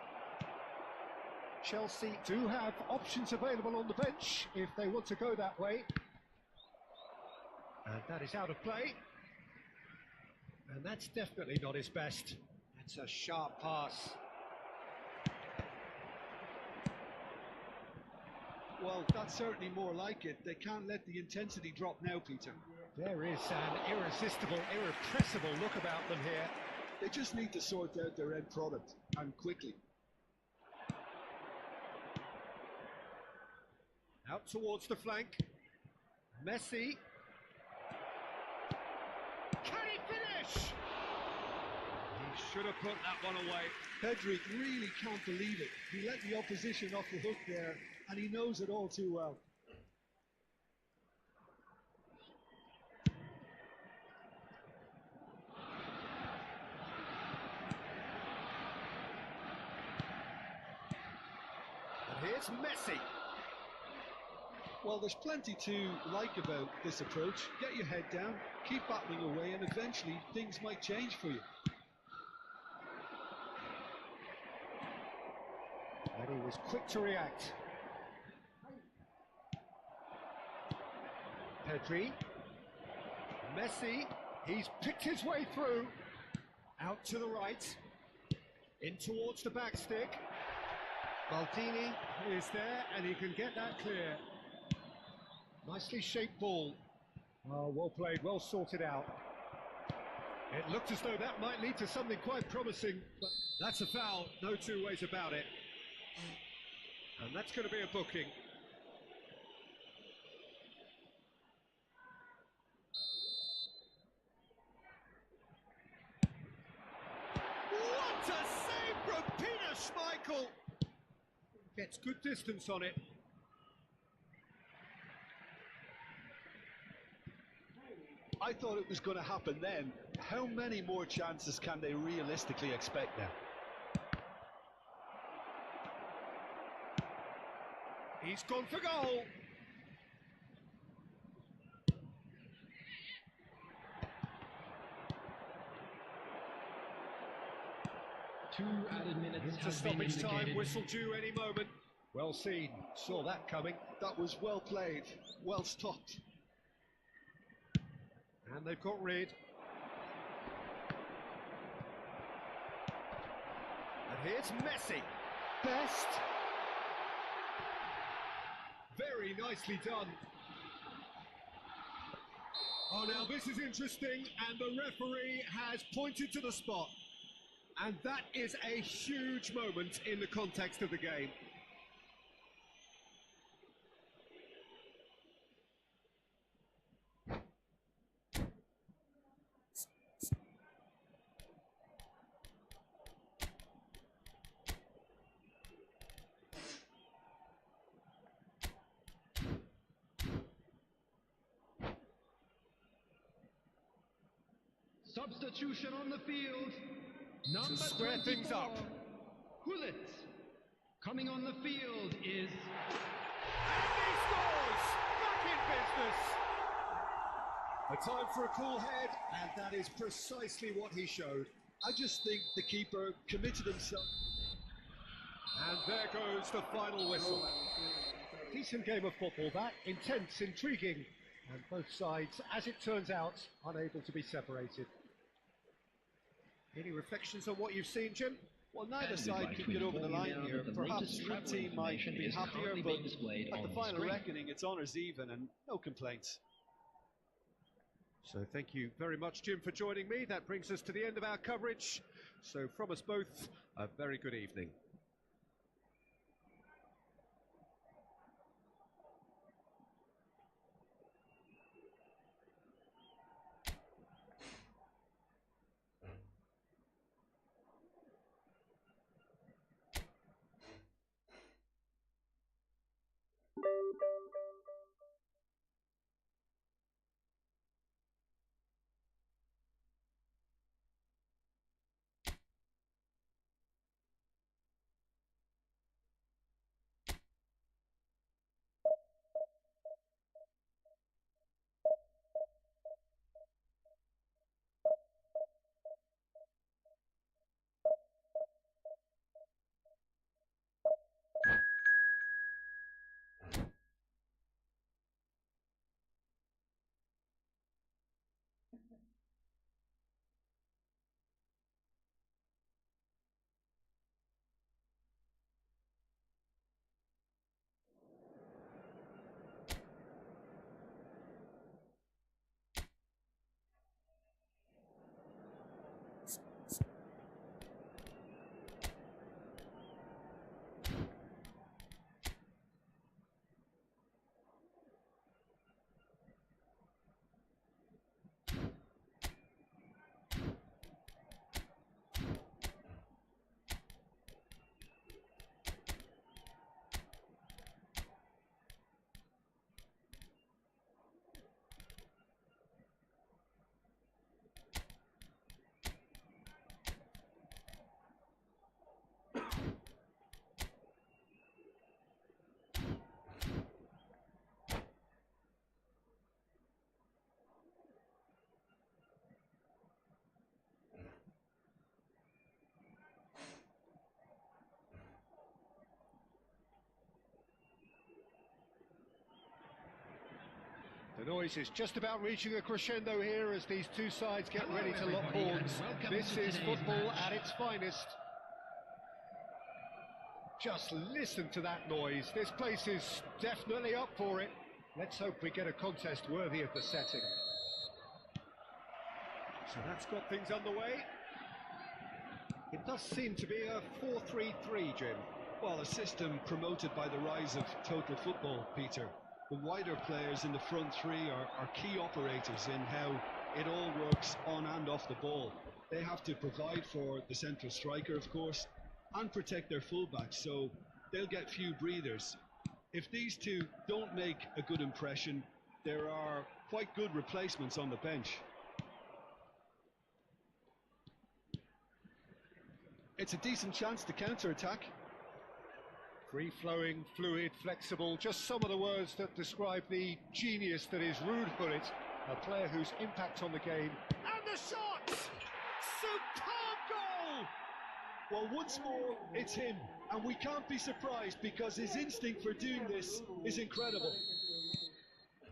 Chelsea do have options available on the bench if they want to go that way. And that is out of play. And that's definitely not his best. That's a sharp pass. Well, that's certainly more like it. They can't let the intensity drop now, Peter. There is an irresistible, irrepressible look about them here. They just need to sort out their end product, and quickly. Out towards the flank. Messi. Can he finish? He should have put that one away. Pedri really can't believe it. He let the opposition off the hook there, and he knows it all too well. And here's Messi. Well, there's plenty to like about this approach. Get your head down, keep battling away, and eventually things might change for you. And he was quick to react. Pedri. Messi. He's picked his way through. Out to the right. In towards the back stick. Maldini is there and he can get that clear. Nicely shaped ball. Oh, well played, well sorted out. It looked as though that might lead to something quite promising, but that's a foul, no two ways about it. And that's going to be a booking. What a save from Peter Schmeichel! Gets good distance on it. I thought it was going to happen then. How many more chances can they realistically expect now? He's gone for goal. Two added minutes Into have been stoppage time, indicated. whistle due any moment. Well seen, saw that coming. That was well played, well stopped. And they've got rid. And here's Messi. Best. Very nicely done. Oh, now this is interesting, and the referee has pointed to the spot. And that is a huge moment in the context of the game. Substitution on the field. Number To square 24, things up. Gullit. Coming on the field is... And he scores! Back in business! A time for a cool head, and that is precisely what he showed. I just think the keeper committed himself. And there goes the final whistle. Decent game of football that, intense, intriguing, and both sides, as it turns out, unable to be separated. Any reflections on what you've seen, Jim? Well, neither And we'd side like could to get over the inform you line now here. that the Perhaps latest one travel team might information be is happier, currently but being displayed at on the the final screen. reckoning, it's honours even and no complaints. So thank you very much, Jim, for joining me. That brings us to the end of our coverage. So from us both, a very good evening. The noise is just about reaching a crescendo here as these two sides get Hello, ready to lock everybody, and horns. welcome This to is today's football match. at its finest. Just listen to that noise. This place is definitely up for it. Let's hope we get a contest worthy of the setting. So that's got things underway. It does seem to be a 4-3-3, Jim. Well, a system promoted by the rise of total football, Peter. The wider players in the front three are key operators in how it all works on and off the ball. They have to provide for the central striker, of course, and protect their fullbacks, so they'll get few breathers. If these two don't make a good impression, there are quite good replacements on the bench. It's a decent chance to counter-attack. Free-flowing, fluid, flexible, just some of the words that describe the genius that is Ruud Gullit, a player whose impact on the game. And the shot! Superb goal! Well, once more, it's him, and we can't be surprised because his instinct for doing this is incredible.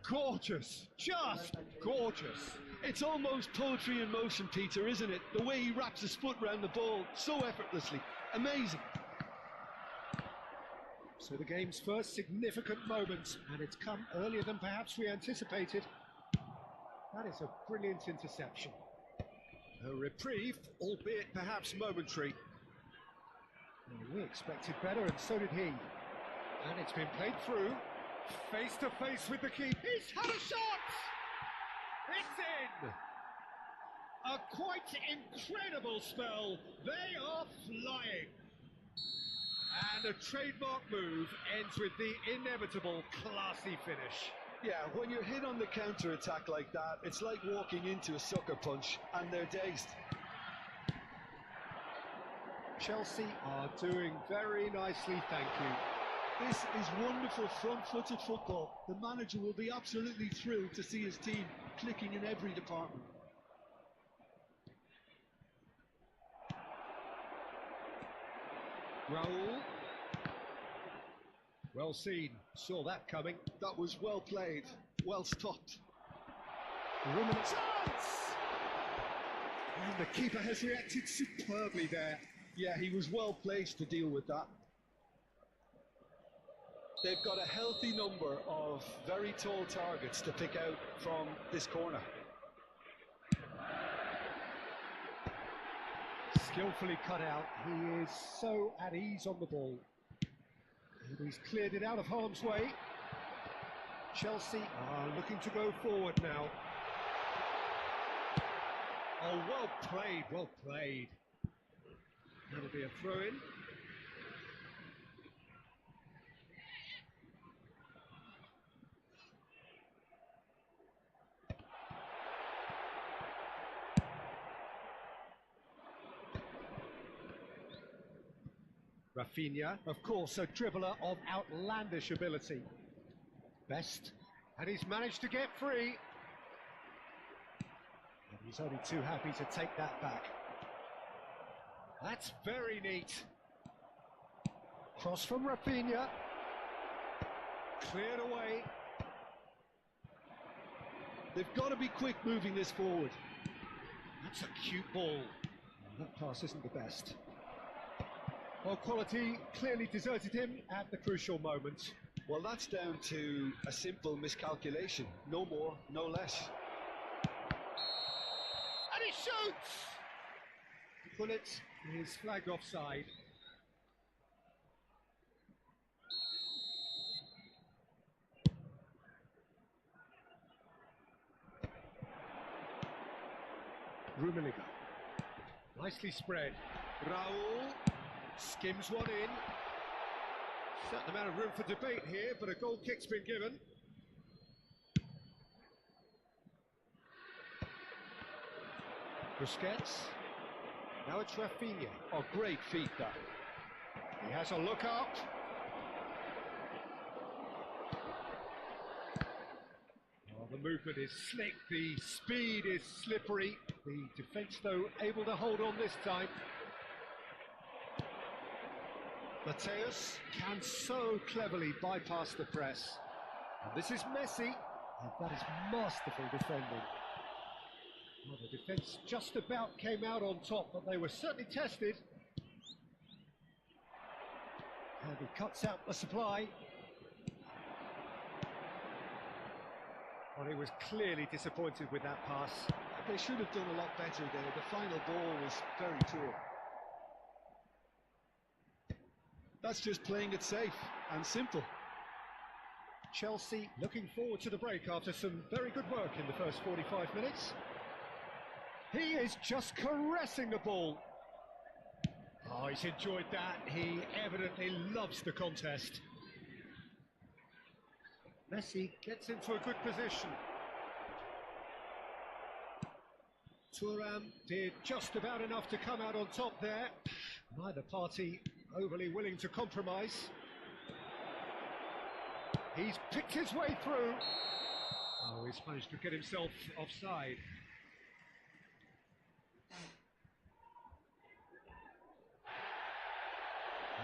Gorgeous, just gorgeous. It's almost poetry in motion, Peter, isn't it? The way he wraps his foot round the ball so effortlessly. Amazing. So the game's first significant moment, and it's come earlier than perhaps we anticipated. That is a brilliant interception. A reprieve, albeit perhaps momentary. Well, we expected better, and so did he. And it's been played through, face to face with the keeper. He's had a shot! It's in! A quite incredible spell. They are flying. And a trademark move ends with the inevitable classy finish. Yeah, when you're hit on the counter-attack like that, it's like walking into a sucker punch, and they're dazed. Chelsea are doing very nicely, thank you. This is wonderful front-footed football. The manager will be absolutely thrilled to see his team clicking in every department. Raul. Well seen, saw that coming. That was well played, well stopped. Room chance! And the keeper has reacted superbly there. Yeah, he was well placed to deal with that. They've got a healthy number of very tall targets to pick out from this corner. Skillfully cut out. He is so at ease on the ball. And he's cleared it out of harm's way. Chelsea are looking to go forward now. Oh, well played, well played. That'll be a throw-in. Rafinha, of course, a dribbler of outlandish ability. Best, and he's managed to get free. And he's only too happy to take that back. That's very neat. Cross from Rafinha. Cleared away. They've got to be quick moving this forward. That's a cute ball. That pass isn't the best. Well, quality clearly deserted him at the crucial moment. Well, that's down to a simple miscalculation. No more, no less. And he shoots! The bullet is flagged offside. Rummenigge. Nicely spread. Raul skims one in. Certain amount of room for debate here, but a goal kick's been given. Busquets. Now it's Rafinha. Oh, great feat that. He has a look up. Oh, the movement is slick, the speed is slippery. The defence, though, able to hold on this time. Mateus can so cleverly bypass the press. And this is Messi, and that is masterful defending. Well, the defence just about came out on top, but they were certainly tested. And he cuts out the supply. Well, he was clearly disappointed with that pass. They should have done a lot better there. The final ball was very poor. That's just playing it safe and simple. Chelsea looking forward to the break after some very good work in the first 45 minutes. He is just caressing the ball. Oh, he's enjoyed that. He evidently loves the contest. Messi gets into a good position. Thuram did just about enough to come out on top there. Neither party overly willing to compromise. He's picked his way through. Oh, he's managed to get himself offside.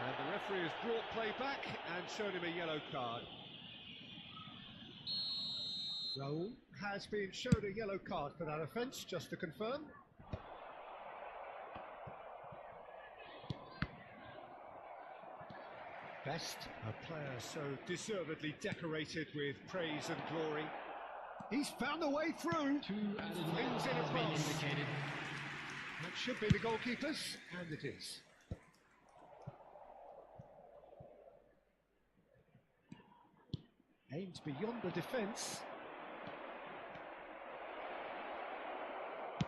And the referee has brought play back and shown him a yellow card. Raul has been shown a yellow card for that offence, just to confirm. Best, a player so deservedly decorated with praise and glory. He's found a way through. Two added Flings minutes in a has been cross. indicated. That should be the goalkeeper's, and it is. Aimed beyond the defence.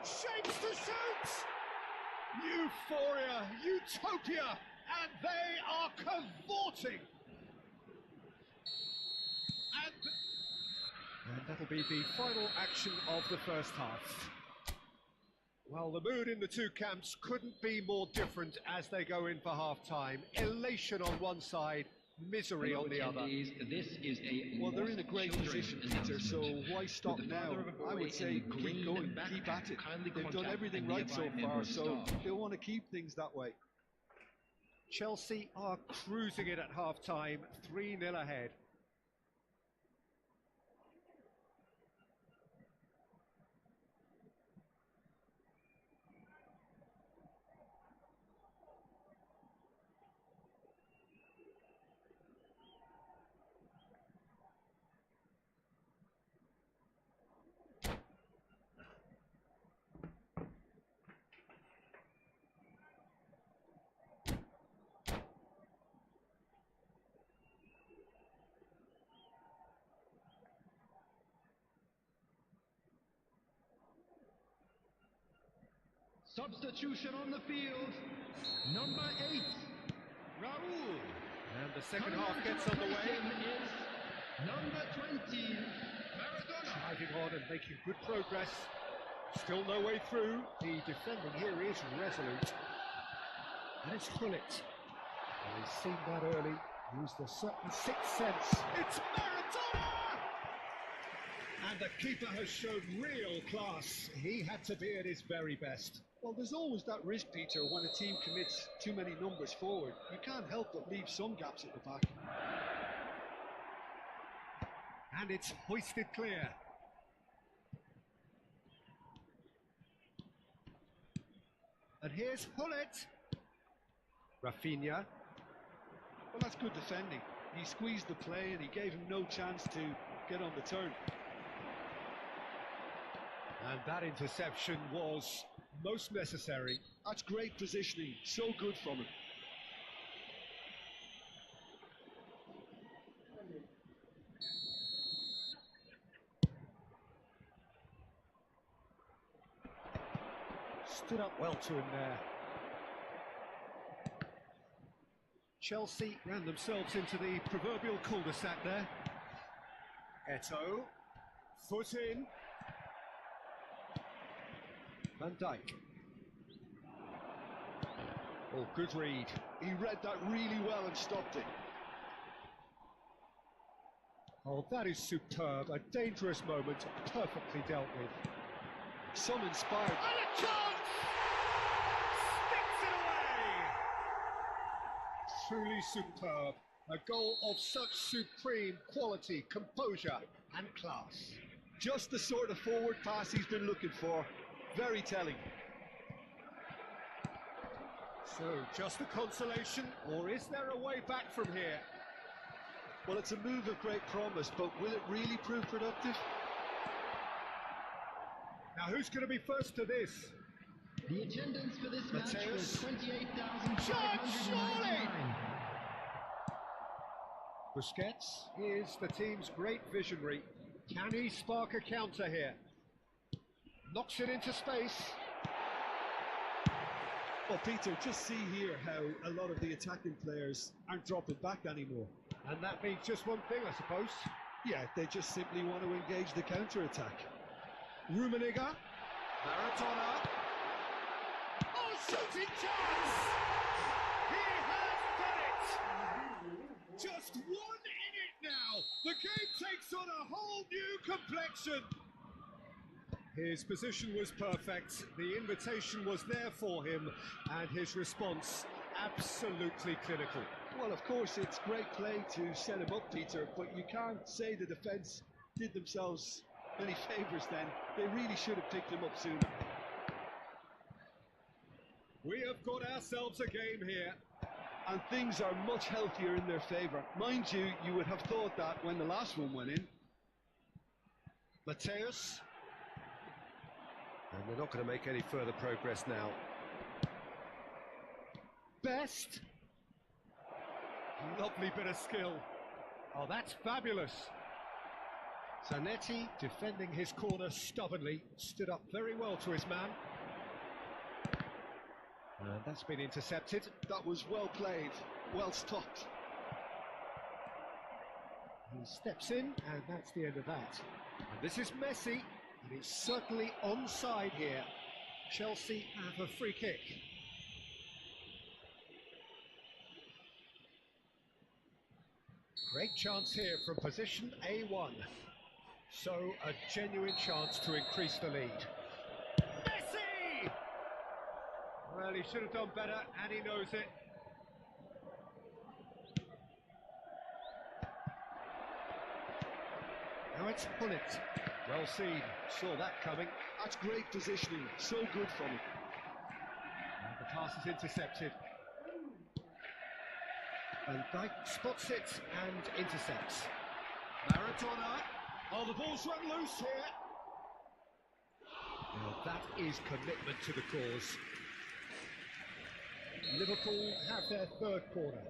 Shapes to shoot! Euphoria, utopia, and they are cavorting. And that'll be the final action of the first half. Well, the mood in the two camps couldn't be more different as they go in for half-time. Elation on one side, misery on the other. This is a Well, they're in a great position, Peter, so why stop now? I would say keep going, keep at it. They've done everything right so far, so they want to keep things that way. Chelsea are cruising it at half-time, 3-0 ahead. Substitution on the field. Number 8, Raul. And the second Coming half on gets to underway. replace him is number 20, Maradona. Driving on and making good progress. Still no way through. The defending here is resolute. And it's Hullet. And he's seen that early. Used a certain sixth sense. It's Maradona! And the keeper has shown real class. He had to be at his very best. Well, there's always that risk, Peter, when a team commits too many numbers forward. You can't help but leave some gaps at the back. And it's hoisted clear. And here's Hullet. Rafinha. Well, that's good defending. He squeezed the play and he gave him no chance to get on the turn. And that interception was most necessary. That's great positioning. So good from him. Stood up well to him there. Chelsea ran themselves into the proverbial cul-de-sac there. Eto'o, foot in. Van Dijk. Oh, good read. He read that really well and stopped it. Oh, that is superb. A dangerous moment, perfectly dealt with. Some inspired. And a chance! Sticks it away! Truly superb. A goal of such supreme quality, composure and class. Just the sort of forward pass he's been looking for. Very telling. So, just a consolation, or is there a way back from here? Well, it's a move of great promise, but will it really prove productive? Now, who's going to be first to this? The attendance for this match was Mateus. 28,599. Busquets is the team's great visionary. Can he spark a counter here? Knocks it into space. Well, Peter, just see here how a lot of the attacking players aren't dropping back anymore. And that means just one thing, I suppose. Yeah, they just simply want to engage the counter-attack. Rummenigge. Maradona. Oh, shooting chance! He has done it! Just one in it now. The game takes on a whole new complexion. His position was perfect, the invitation was there for him, and his response absolutely clinical. Well, of course, it's great play to set him up, Peter, but you can't say the defence did themselves any favours then. They really should have picked him up sooner. We have got ourselves a game here. And things are much healthier in their favour. Mind you, you would have thought that when the last one went in. Mateus. And they're not going to make any further progress now. Best. Lovely bit of skill. Oh, that's fabulous. Zanetti, defending his corner stubbornly, stood up very well to his man. And that's been intercepted. That was well played, well stopped. He steps in, and that's the end of that. And this is Messi, and he's certainly onside here. Chelsea have a free kick. Great chance here from position A1. So, a genuine chance to increase the lead. Messi! Well, he should have done better, and he knows it. Now it's Hullet. Well seen, saw that coming. That's great positioning, so good from him. And the pass is intercepted. Van Dijk spots it and intercepts. Maradona. Oh, the ball's run loose here. Now that is commitment to the cause. Liverpool have their third corner.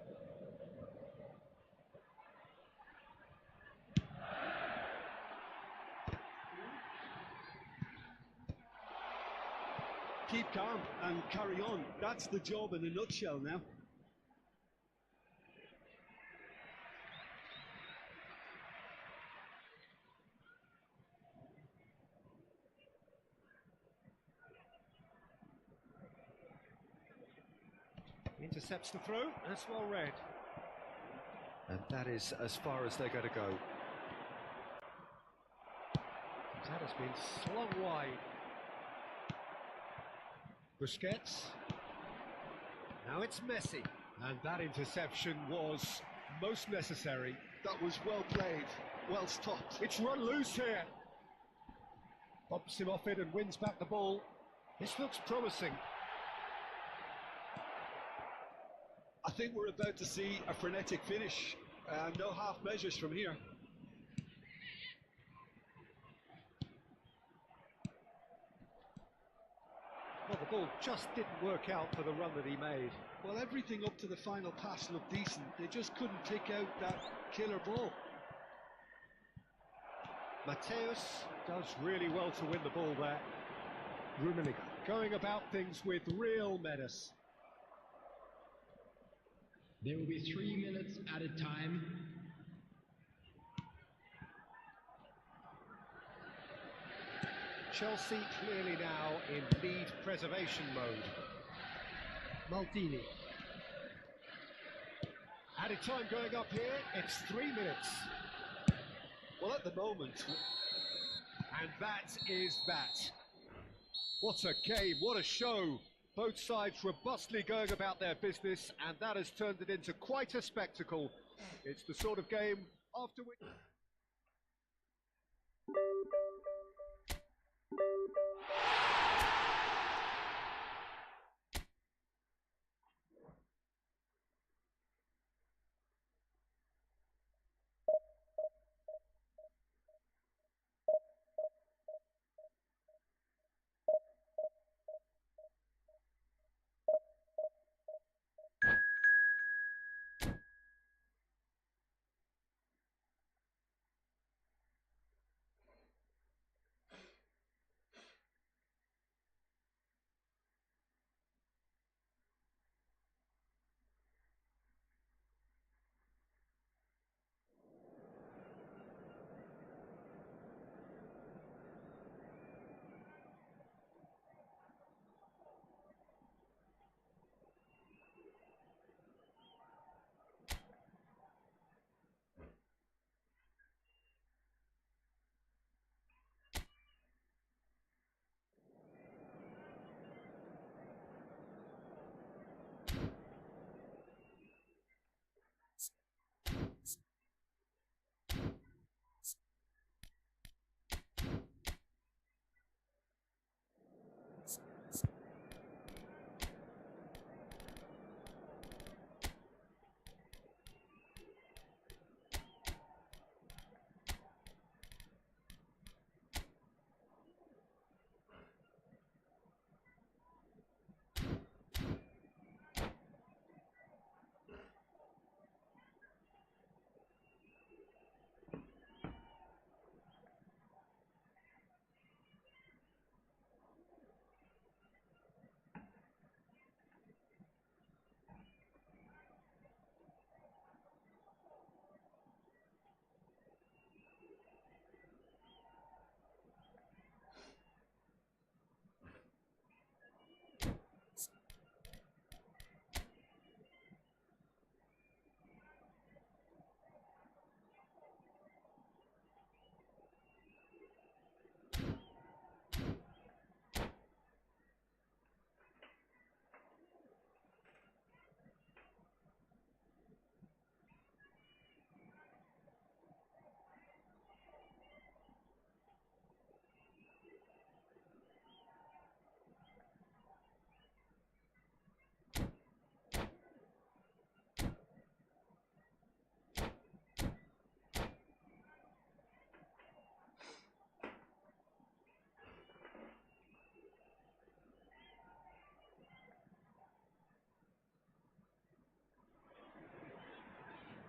keep calm and carry on. That's the job in a nutshell now. Intercepts the throw, that's well read. And that is as far as they're going to go. That has been slung wide. Busquets. Now it's Messi. And that interception was most necessary. That was well played, well stopped. It's run loose here. Bumps him off it and wins back the ball. This looks promising. I think we're about to see a frenetic finish. No half measures from here. Well, the ball just didn't work out for the run that he made. Well, everything up to the final pass looked decent. They just couldn't pick out that killer ball. Mateus does really well to win the ball there. Rummenigge going about things with real menace. There will be 3 minutes added time. Chelsea clearly now in lead preservation mode. Maldini. Added time going up here, it's 3 minutes. Well, at the moment... And that is that. What a game, what a show. Both sides robustly going about their business, and that has turned it into quite a spectacle. It's the sort of game after which...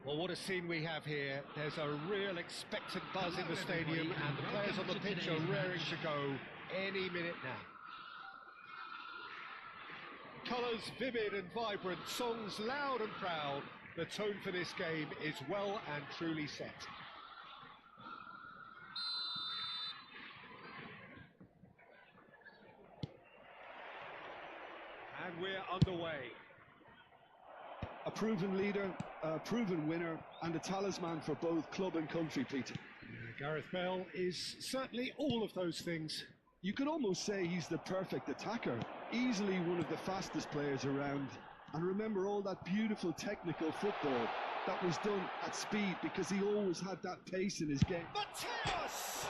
Well, what a scene we have here. There's a real expectant buzz in the stadium, and the players on the pitch are raring to go any minute now. colours vivid and vibrant, songs loud and proud. The tone for this game is well and truly set. And we're underway. A proven leader, a proven winner, and a talisman for both club and country, Peter. Gareth Bale is certainly all of those things. You could almost say he's the perfect attacker, easily one of the fastest players around. And remember all that beautiful technical football that was done at speed, because he always had that pace in his game. Mateus!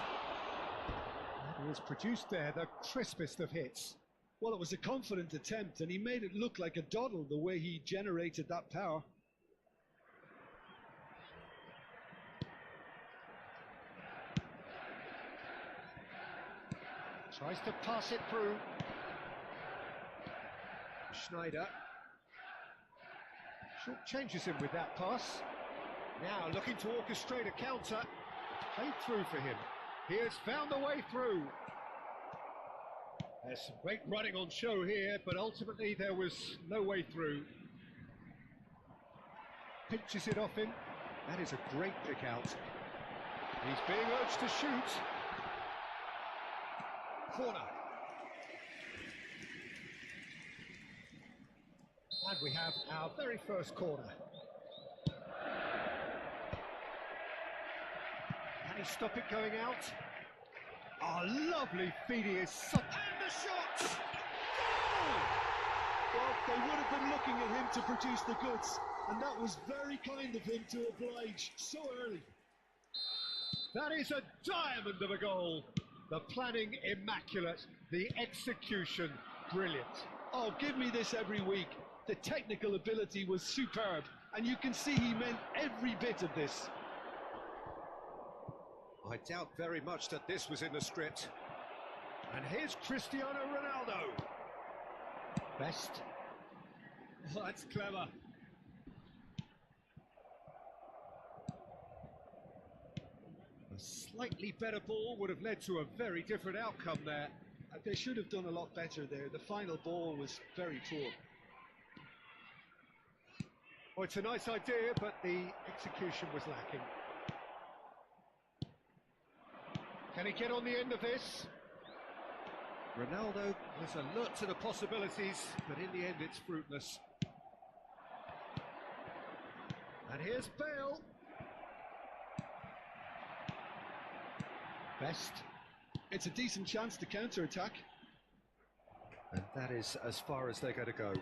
He has produced there the crispest of hits. Well, it was a confident attempt, and he made it look like a doddle the way he generated that power. Tries to pass it through. Schneider. Short changes him with that pass. Now looking to orchestrate a counter. Played through for him. He has found a way through. There's some great running on show here, but ultimately there was no way through. Pinches it off him. That is a great pick out. He's being urged to shoot. Corner. And we have our very first corner. Can he stop it going out? Oh, lovely feeding his son. And the shot! Goal! Well, they would have been looking at him to produce the goods, and that was very kind of him to oblige so early. That is a diamond of a goal. The planning immaculate, the execution brilliant. Oh, give me this every week. The technical ability was superb, and you can see he meant every bit of this. I doubt very much that this was in the script. And here's Cristiano Ronaldo. Best. Oh, that's clever. A slightly better ball would have led to a very different outcome there. They should have done a lot better there. The final ball was very poor. Well, it's a nice idea, but the execution was lacking. Can he get on the end of this? Ronaldo is alert to the possibilities, but in the end it's fruitless. And here's Bale. Best. It's a decent chance to counter-attack. And that is as far as they're going to go.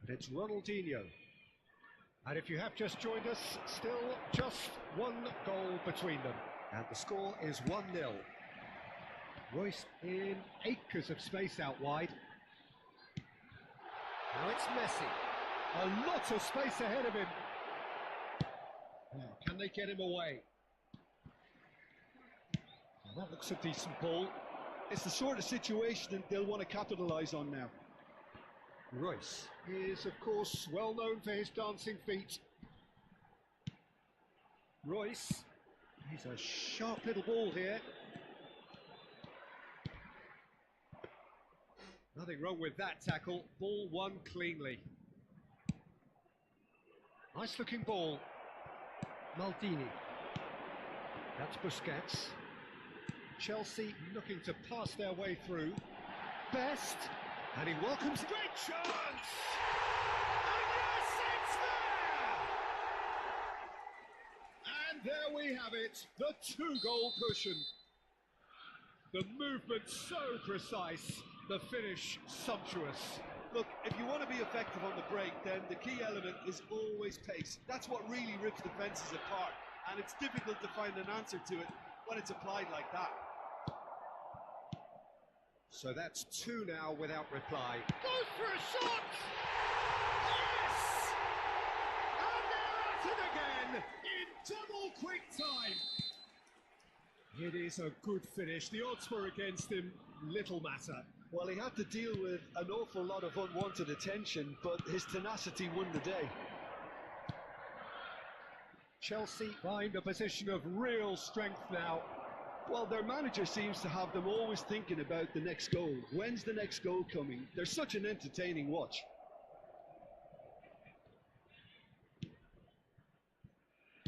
And it's Ronaldinho. And if you have just joined us, still just one goal between them. And the score is 1-0. Royce in acres of space out wide. Now it's Messi. A lot of space ahead of him. Now, can they get him away? Well, that looks a decent ball. It's the sort of situation that they'll want to capitalise on now. Royce is, of course, well known for his dancing feet. Royce, he's a sharp little ball here. Nothing wrong with that tackle. Ball won cleanly. Nice looking ball. Maldini. That's Busquets. Chelsea looking to pass their way through. Best. And he welcomes. Great chance! And yes, it's there! And there we have it, the 2-goal cushion. The movement so precise, the finish sumptuous. Look, if you want to be effective on the break, then the key element is always pace. That's what really rips defences apart, and it's difficult to find an answer to it when it's applied like that. So that's 2 now without reply. Goes for a shot! Yes! And they're at it again in double quick time. It is a good finish. The odds were against him, little matter. Well, he had to deal with an awful lot of unwanted attention, but his tenacity won the day. Chelsea find a position of real strength now. Well, their manager seems to have them always thinking about the next goal. When's the next goal coming? They're such an entertaining watch.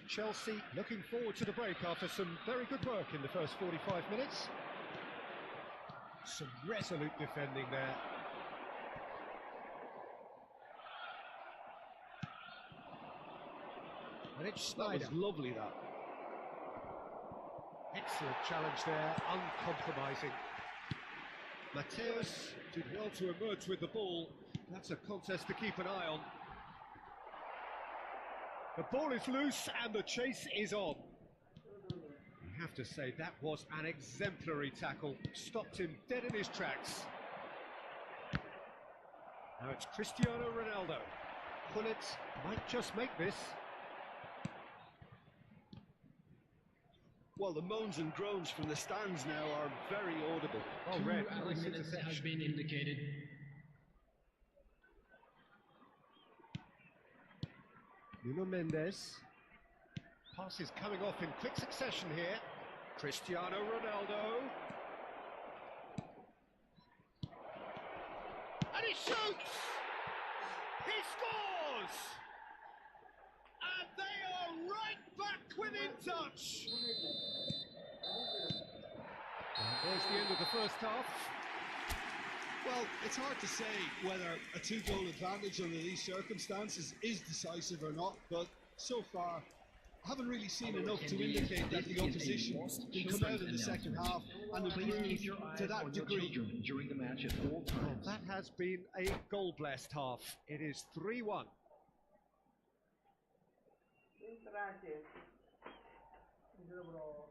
Chelsea looking forward to the break after some very good work in the first 45 minutes. Some resolute defending there. And it's Snyder. That was lovely, that. Excellent challenge there, uncompromising. Mateus did well to emerge with the ball. That's a contest to keep an eye on. The ball is loose and the chase is on. You have to say that was an exemplary tackle. Stopped him dead in his tracks. Now it's Cristiano Ronaldo. Gullit might just make this. Well, the moans and groans from the stands now are very audible. Oh, 2 red. hour Nice minutes has interception. been indicated. Nuno Mendes. Passes coming off in quick succession here. Cristiano Ronaldo. And he shoots! He scores! And they are right back within touch! And there's the end of the first half. Well, it's hard to say whether a 2-goal advantage under these circumstances is decisive or not, but so far, I haven't really seen enough to indicate that the opposition can come out in the second half and improve to that degree. During the match at all times. That has been a goal-blessed half. It is 3-1. Yung terakhir, itu bro.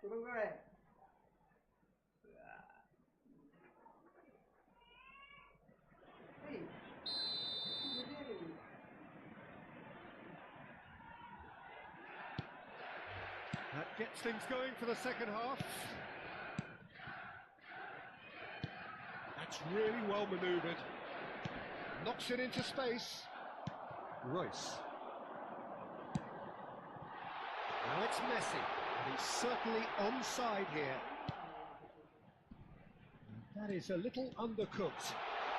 Turun gue. Hei, ini. That gets things going for the second half. That's really well manoeuvred. Knocks it into space. Royce. Now it's Messi. And he's certainly onside here. That is a little undercooked.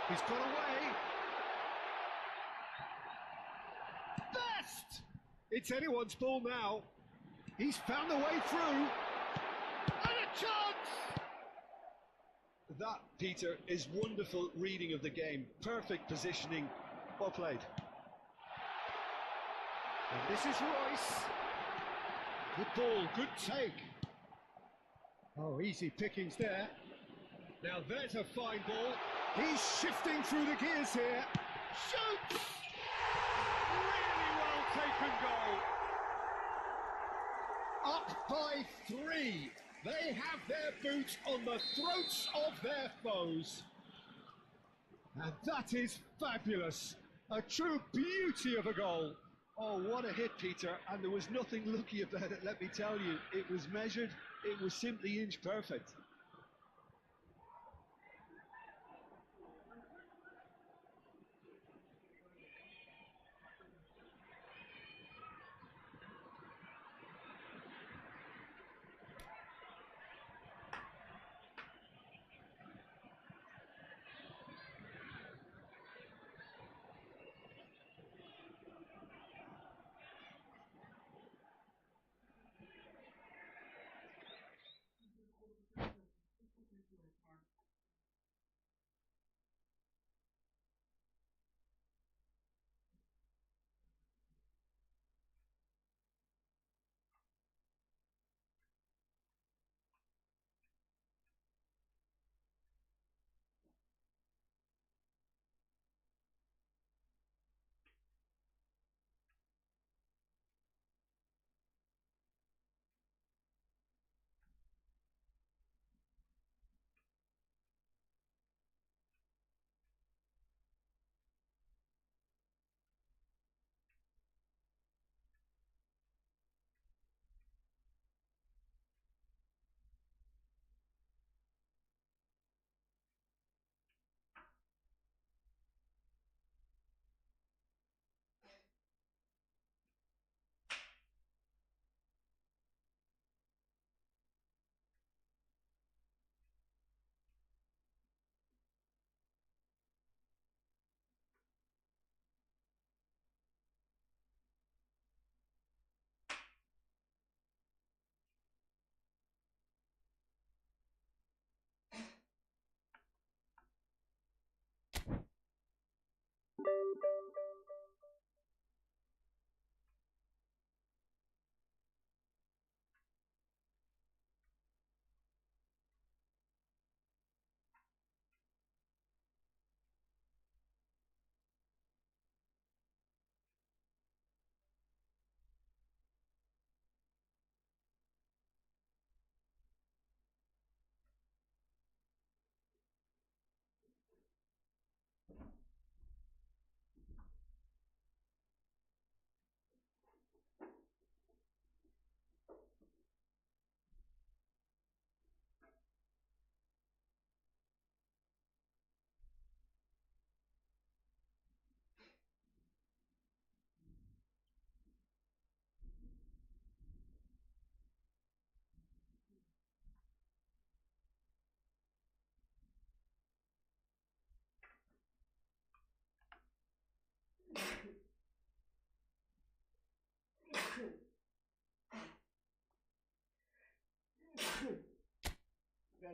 He's got away. Best! It's anyone's ball now. He's found the way through. And a chance! That, Peter, is wonderful reading of the game. Perfect positioning. Well played. And this is Royce. Good ball, good take. Oh, easy pickings there. Now there's a fine ball. He's shifting through the gears here. Shoots! Really well taken goal. Up by 3. They have their boots on the throats of their foes. And that is fabulous. A true beauty of a goal. Oh, what a hit, Peter, and there was nothing lucky about it, let me tell you. It was measured, it was simply inch perfect.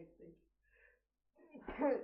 I think.